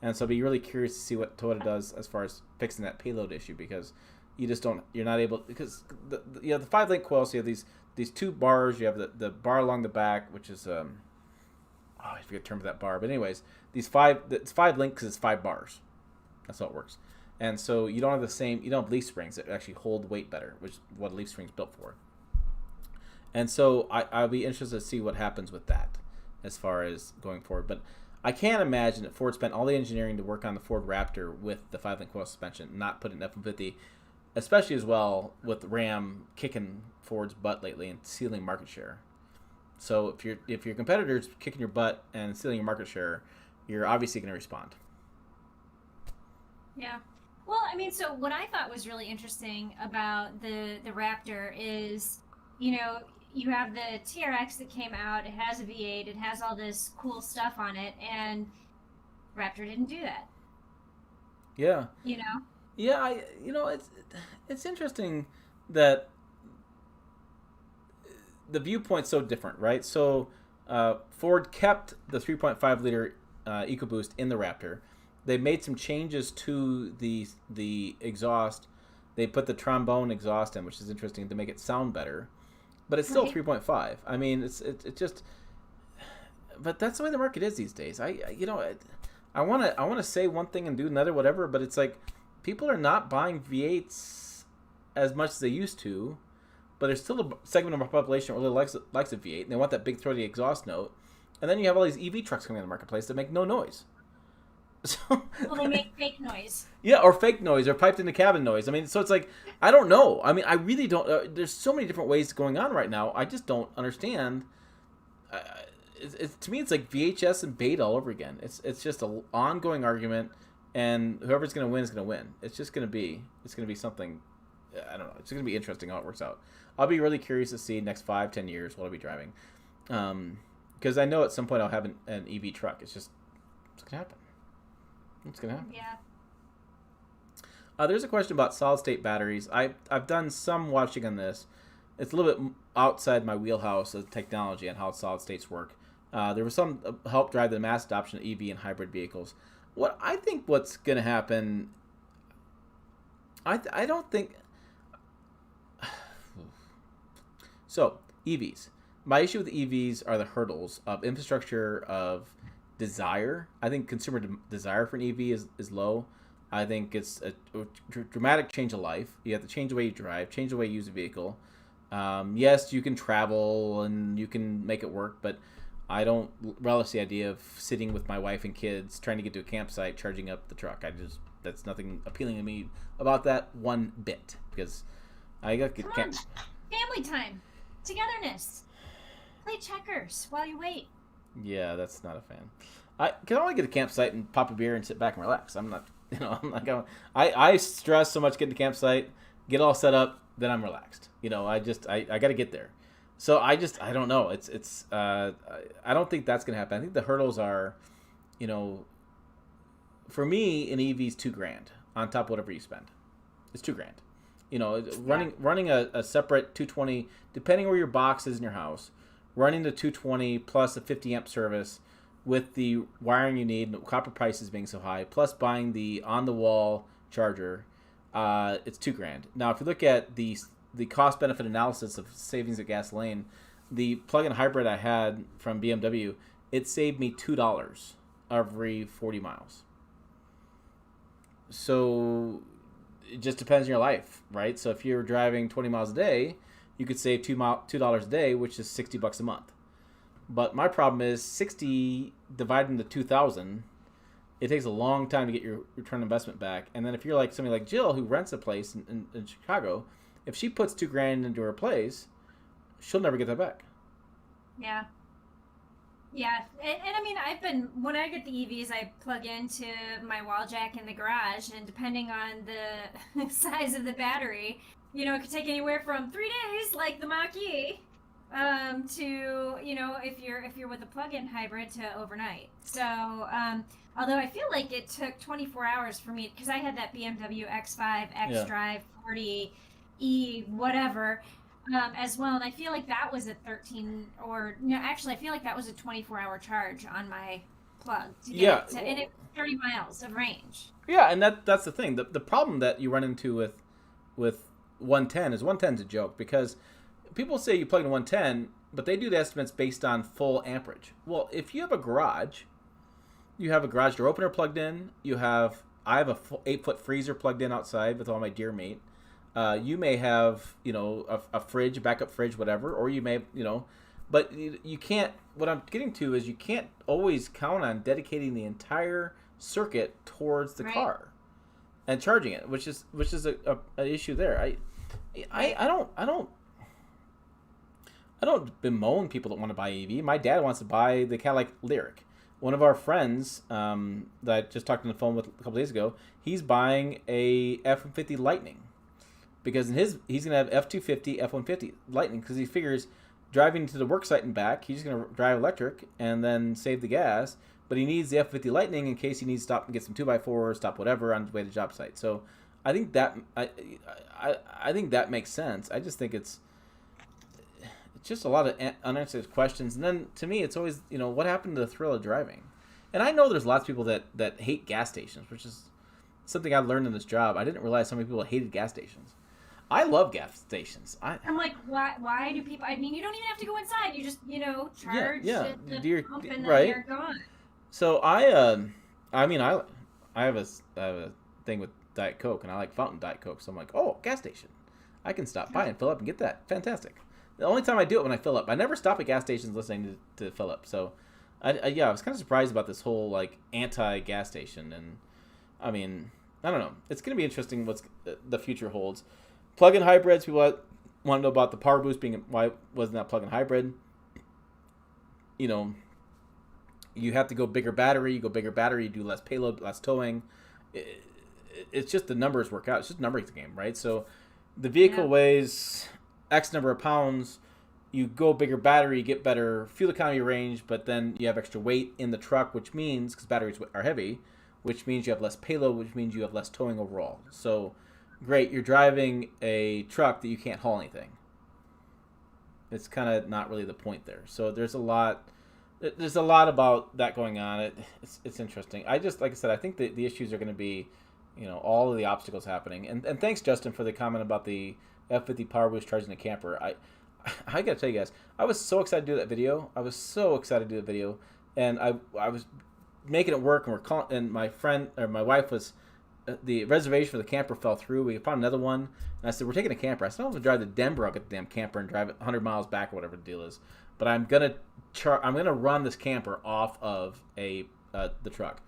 And so I'd be really curious to see what Toyota does as far as fixing that payload issue, because you're not able, because you have the 5-link coil, so you have these 2 bars. You have the bar along the back, which is I forget the term for that bar, but anyways, it's 5 links because it's 5 bars. That's how it works. And so you don't have leaf springs that actually hold weight better, which is what a leaf spring is built for. And so I'll be interested to see what happens with that as far as going forward. But I can't imagine that Ford spent all the engineering to work on the Ford Raptor with the 5-link coil suspension, not put it in F-150, especially as well with Ram kicking Ford's butt lately and stealing market share. So if your competitor's kicking your butt and stealing your market share, you're obviously going to respond. Yeah. Well, I mean, so what I thought was really interesting about the Raptor is, you know, you have the TRX that came out. It has a V8. It has all this cool stuff on it, and Raptor didn't do that. Yeah. You know? Yeah, it's interesting that the viewpoint's so different, right? So Ford kept the 3.5 liter EcoBoost in the Raptor. They made some changes to the exhaust. They put the trombone exhaust in, which is interesting to make it sound better. But it's still 3.5. I mean, it's just. But that's the way the market is these days. I want to say one thing and do another, whatever. But it's like people are not buying V8s as much as they used to. But there's still a segment of our population that really likes a V8, and they want that big throaty exhaust note. And then you have all these EV trucks coming in the marketplace that make no noise. So, well, they make fake noise. Yeah, or fake noise, or piped into cabin noise. I mean, so it's like, I don't know. I mean, I really don't. There's so many different ways going on right now. I just don't understand. To me, it's like VHS and beta all over again. It's just an ongoing argument, and whoever's going to win is going to win. It's going to be something. I don't know. It's going to be interesting how it works out. I'll be really curious to see next 5-10 years what I'll be driving, because I know at some point I'll have an EV truck. It's going to happen. It's going to happen. Yeah. There's a question about solid-state batteries. I've done some watching on this. It's a little bit outside my wheelhouse of technology and how solid-states work. There was some help drive the mass adoption of EV and hybrid vehicles. What's going to happen, I don't think... So, EVs. My issue with EVs are the hurdles of infrastructure, of desire. I think consumer desire for an EV is low. I think it's a dramatic change of life. You have to change the way you drive, change the way you use a vehicle. Yes, you can travel and you can make it work, but I don't relish the idea of sitting with my wife and kids trying to get to a campsite, charging up the truck. That's nothing appealing to me about that one bit, because I got to get family time, togetherness, play checkers while you wait. Yeah, that's not a fan. I can only get a campsite and pop a beer and sit back and relax. I'm not going. I stress so much getting to campsite, get all set up, then I'm relaxed. I got to get there. So I don't know. I don't think that's gonna happen. I think the hurdles are, for me, an EV is $2,000 on top of whatever you spend. It's $2,000. Running a separate 220, depending where your box is in your house. Running the 220 plus a 50 amp service with the wiring you need, and copper prices being so high, plus buying the on-the-wall charger, it's $2,000. Now, if you look at the cost-benefit analysis of savings of gasoline, the plug-in hybrid I had from BMW, it saved me $2 every 40 miles. So it just depends on your life, right? So if you're driving 20 miles a day, you could save $2 a day, which is $60 a month. But my problem is 60 divided into 2,000. It takes a long time to get your return on investment back. And then if you're like somebody like Jill who rents a place in Chicago, if she puts $2,000 into her place, she'll never get that back. Yeah. Yeah, and I mean, when I get the EVs, I plug into my wall jack in the garage, and depending on the size of the battery, it could take anywhere from 3 days, like the Mach-E, to, if you're with a plug-in hybrid, to overnight. So, although I feel like it took 24 hours for me, because I had that BMW X5, X-Drive, 40E, whatever, as well, and I feel like that was a 24-hour charge on my plug to get it, and it was 30 miles of range. Yeah, and that's the thing. The problem that you run into with 110 is 110's a joke, because people say you plug in 110, but they do the estimates based on full amperage. Well, if you have a garage, you have a garage door opener plugged in, I have a 8-foot freezer plugged in outside with all my deer meat. You may have, a fridge, a backup fridge, whatever, or you may, but you can't, what I'm getting to is you can't always count on dedicating the entire circuit towards the car and charging it, which is a issue there. I I don't bemoan people that want to buy EV. My dad wants to buy the Cadillac Lyric. One of our friends that I just talked on the phone with a couple days ago, he's buying a F-150 Lightning because he's gonna have F-250, F-150 Lightning because he figures driving to the work site and back, he's just gonna drive electric and then save the gas. But he needs the F-150 Lightning in case he needs to stop and get some 2x4, stop whatever on his way to the job site. So I think that I think that makes sense. I just think it's just a lot of unanswered questions. And then to me, it's always, what happened to the thrill of driving? And I know there's lots of people that hate gas stations, which is something I learned in this job. I didn't realize so many people hated gas stations. I love gas stations. I'm like, why do people? I mean, you don't even have to go inside. You just, charge the pump and then you're gone. So I have a thing with Diet Coke, and I like fountain Diet Coke. So I'm like, oh, gas station. I can stop by and fill up and get that. Fantastic. The only time I do it when I fill up. I never stop at gas stations listening to fill up. So, I was kind of surprised about this whole like anti-gas station, and I mean, I don't know. It's going to be interesting what the future holds. Plug-in hybrids. People want to know about the power boost being why wasn't that plug-in hybrid? You have to go bigger battery. You go bigger battery. You do less payload, less towing. It's just the numbers work out. It's just a numbers game, right? So, the vehicle weighs X number of pounds, you go bigger battery, you get better fuel economy range, but then you have extra weight in the truck, which means, because batteries are heavy, which means you have less payload, which means you have less towing overall. So, great, you're driving a truck that you can't haul anything. It's kind of not really the point there. So there's a lot about that going on. It's interesting. I just, like I said, I think the issues are going to be, all of the obstacles happening. And thanks, Justin, for the comment about the F-50 Power Boost charging a camper. I gotta tell you guys, I was so excited to do that video. And I was making it work, and my wife was, the reservation for the camper fell through. We found another one, and I said, we're taking a camper. I said, I'm gonna drive to Denver. I'll get the damn camper and drive it 100 miles back or whatever the deal is. But I'm gonna run this camper off of the truck.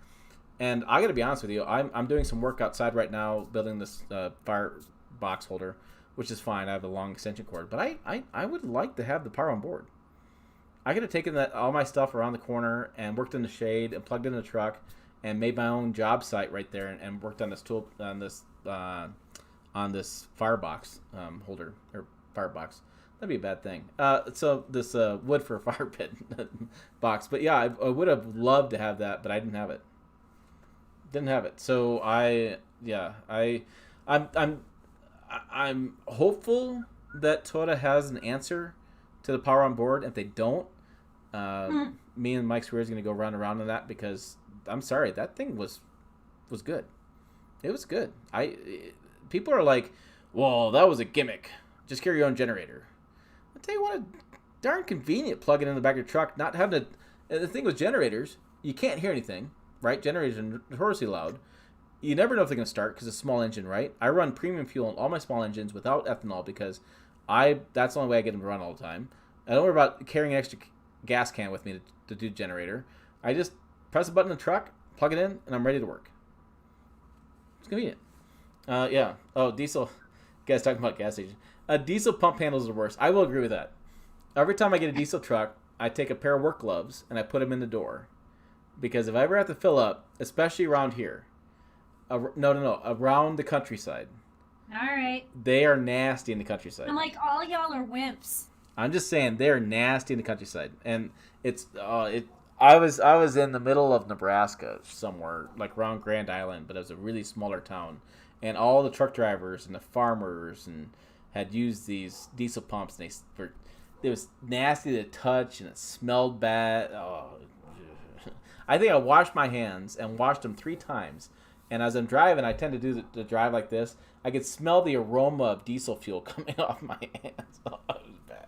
And I gotta be honest with you, I'm doing some work outside right now, building this fire box holder, which is fine. I have a long extension cord, but I would like to have the power on board. I could have taken all my stuff around the corner and worked in the shade and plugged in the truck and made my own job site right there and worked on this firebox holder or firebox. That'd be a bad thing. So this wood for a fire pit box, but yeah, I would have loved to have that, but I didn't have it. So I'm hopeful that Toyota has an answer to the power on board. If they don't, me and Mike's career is going to go round and round on that because I'm sorry, that thing was good. It was good. People are like, well, that was a gimmick. Just carry your own generator. I'll tell you what, darn convenient plugging in the back of your truck, not having to. The thing with generators, you can't hear anything, right? Generators are notoriously loud. You never know if they're going to start because it's a small engine, right? I run premium fuel on all my small engines without ethanol because that's the only way I get them to run all the time. I don't worry about carrying an extra gas can with me to do generator. I just press a button in the truck, plug it in, and I'm ready to work. It's convenient. Yeah. Oh, diesel. You guys talking about gas station. Diesel pump handles are the worst. I will agree with that. Every time I get a diesel truck, I take a pair of work gloves and I put them in the door. Because if I ever have to fill up, especially around here, around the countryside. All right. They are nasty in the countryside. I'm like, all y'all are wimps. I'm just saying they're nasty in the countryside, and I was in the middle of Nebraska somewhere, like around Grand Island, but it was a really smaller town, and all the truck drivers and the farmers had used these diesel pumps, and it was nasty to touch, and it smelled bad. Oh, I think I washed my hands and washed them 3 times. And as I'm driving, I tend to do the drive like this. I could smell the aroma of diesel fuel coming off my hands. Oh, it was bad.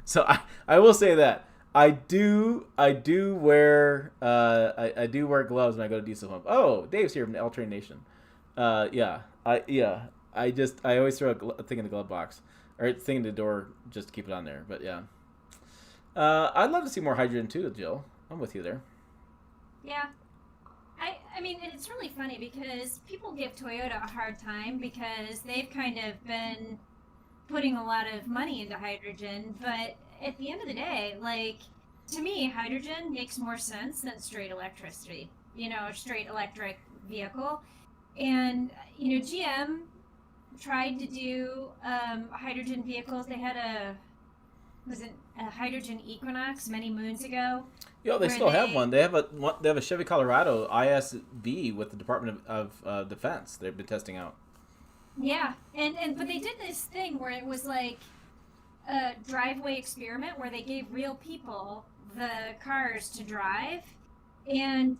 So I will say that I do wear gloves when I go to diesel pump. Oh, Dave's here from the L Train Nation. I always throw a thing in the glove box or thing in the door just to keep it on there. But yeah, I'd love to see more hydrogen too, Jill. I'm with you there. Yeah. I mean, it's really funny because people give Toyota a hard time because they've kind of been putting a lot of money into hydrogen, but at the end of the day, like, to me, hydrogen makes more sense than straight electricity, a straight electric vehicle. And, GM tried to do hydrogen vehicles. They had a hydrogen Equinox many moons ago. Yeah, they still have one. They have a Chevy Colorado ISV with the Department of Defense. They've been testing out. Yeah, but they did this thing where it was like a driveway experiment where they gave real people the cars to drive, and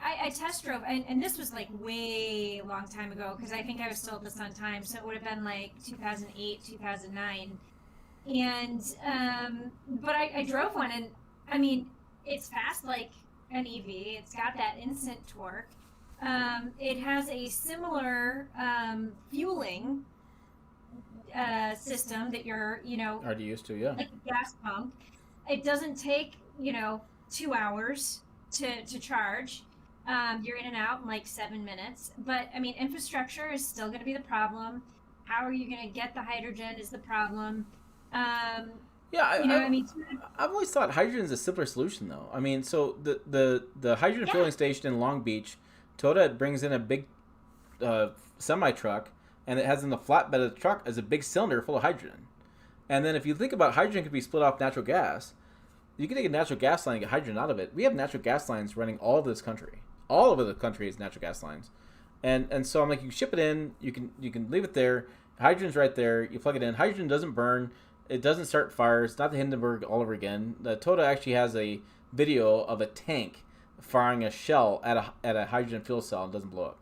I test drove, and this was like way long time ago because I think I was still at the Sun Times, so it would have been like 2008, 2009, and but I drove one, and I mean it's fast like an EV. It's got that instant torque. It has a similar fueling system that you're, already used to, yeah. like a gas pump. It doesn't take, 2 hours to charge. You're in and out in like 7 minutes. But I mean, infrastructure is still going to be the problem. How are you going to get the hydrogen is the problem. I've always thought hydrogen is a simpler solution, though. I mean, so the hydrogen filling station in Long Beach, Toyota brings in a big semi truck, and it has in the flatbed of the truck as a big cylinder full of hydrogen. And then if you think about hydrogen could be split off natural gas, you can take a natural gas line and get hydrogen out of it. We have natural gas lines running all over this country. All over the country is natural gas lines. And so I'm like, you ship it in, you can leave it there. Hydrogen's right there. You plug it in. Hydrogen doesn't burn. It doesn't start fires. It's not the Hindenburg all over again. The Toyota actually has a video of a tank firing a shell at a hydrogen fuel cell and doesn't blow up.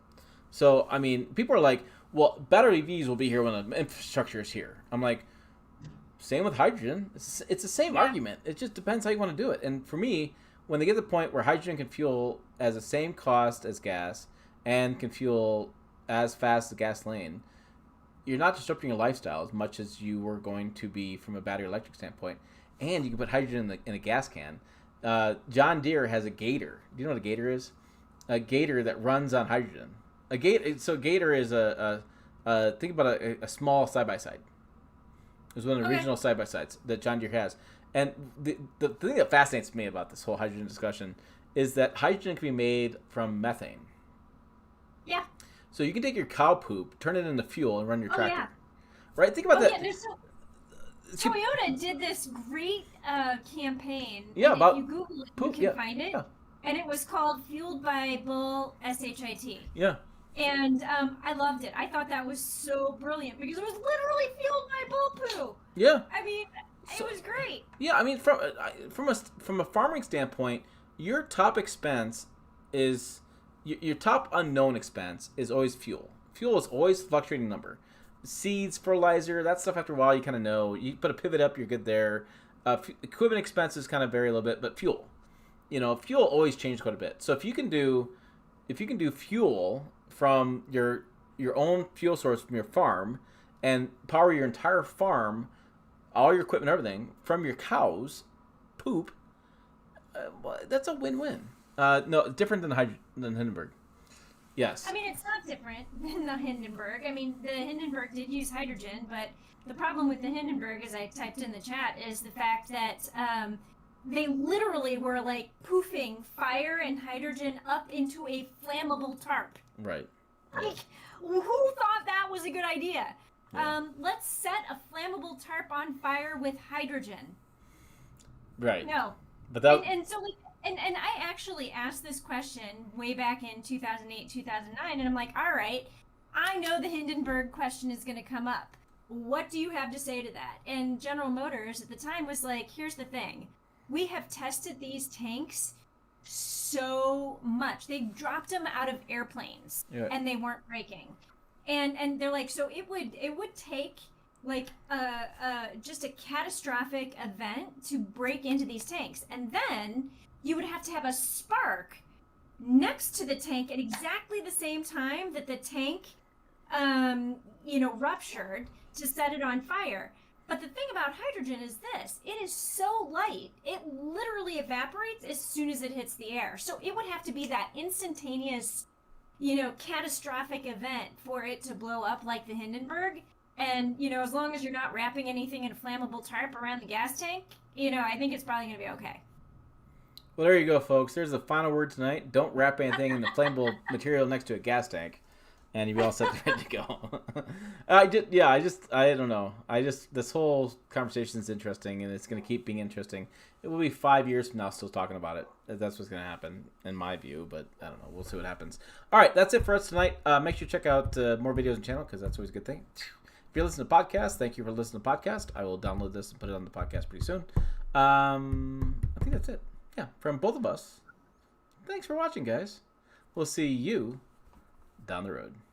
So, I mean, people are like, well, battery EVs will be here when the infrastructure is here. I'm like, same with hydrogen. It's the same argument. It just depends how you want to do it. And for me, when they get to the point where hydrogen can fuel as the same cost as gas and can fuel as fast as gasoline, you're not disrupting your lifestyle as much as you were going to be from a battery electric standpoint. And you can put hydrogen in a gas can. John Deere has a Gator. Do you know what a Gator is? A Gator that runs on hydrogen. So Gator is think about a small side-by-side. It was one of the original side-by-sides that John Deere has. And the thing that fascinates me about this whole hydrogen discussion is that hydrogen can be made from methane. Yeah. So you can take your cow poop, turn it into fuel, and run your tractor. Yeah. Right? Think about that. Yeah, Toyota did this great campaign. Yeah, about if you Google it, poop, you can find it. Yeah. And it was called Fueled by Bull SHIT. Yeah. And I loved it. I thought that was so brilliant because it was literally fueled by bull poo. Yeah. I mean, it was great. Yeah, I mean, from a farming standpoint, your top expense is your top unknown expense is always fuel. Fuel is always a fluctuating number. Seeds, fertilizer, that stuff after a while you kind of know. You put a pivot up, you're good there. Equipment expenses kind of vary a little bit, but fuel, fuel always changes quite a bit. So if you can do fuel from your own fuel source from your farm and power your entire farm, all your equipment, everything from your cows' poop, that's a win-win. No, different than Hindenburg. Yes. I mean, it's not different than the Hindenburg. I mean, the Hindenburg did use hydrogen, but the problem with the Hindenburg, as I typed in the chat, is the fact that they literally were like poofing fire and hydrogen up into a flammable tarp. Right. Like, who thought that was a good idea? Yeah. Let's set a flammable tarp on fire with hydrogen. Right. No. But that. And so like. And I actually asked this question way back in 2008, 2009, and I'm like, all right, I know the Hindenburg question is going to come up. What do you have to say to that? And General Motors at the time was like, here's the thing. We have tested these tanks so much. They dropped them out of airplanes, and they weren't breaking. And they're like, so it would take like just a catastrophic event to break into these tanks, and then you would have to have a spark next to the tank at exactly the same time that the tank, ruptured to set it on fire. But the thing about hydrogen is this: it is so light, it literally evaporates as soon as it hits the air. So it would have to be that instantaneous, catastrophic event for it to blow up like the Hindenburg. And, as long as you're not wrapping anything in a flammable tarp around the gas tank, I think it's probably going to be okay. Well, there you go, folks. There's the final word tonight. Don't wrap anything in the flammable material next to a gas tank, and you'll be all set ready to go. I don't know. This whole conversation is interesting, and it's going to keep being interesting. It will be 5 years from now still talking about it. That's what's going to happen, in my view, but I don't know. We'll see what happens. All right, that's it for us tonight. Make sure to check out more videos on the channel, because that's always a good thing. If you're listening to podcasts, thank you for listening to podcast. I will download this and put it on the podcast pretty soon. I think that's it. Yeah, from both of us. Thanks for watching, guys. We'll see you down the road.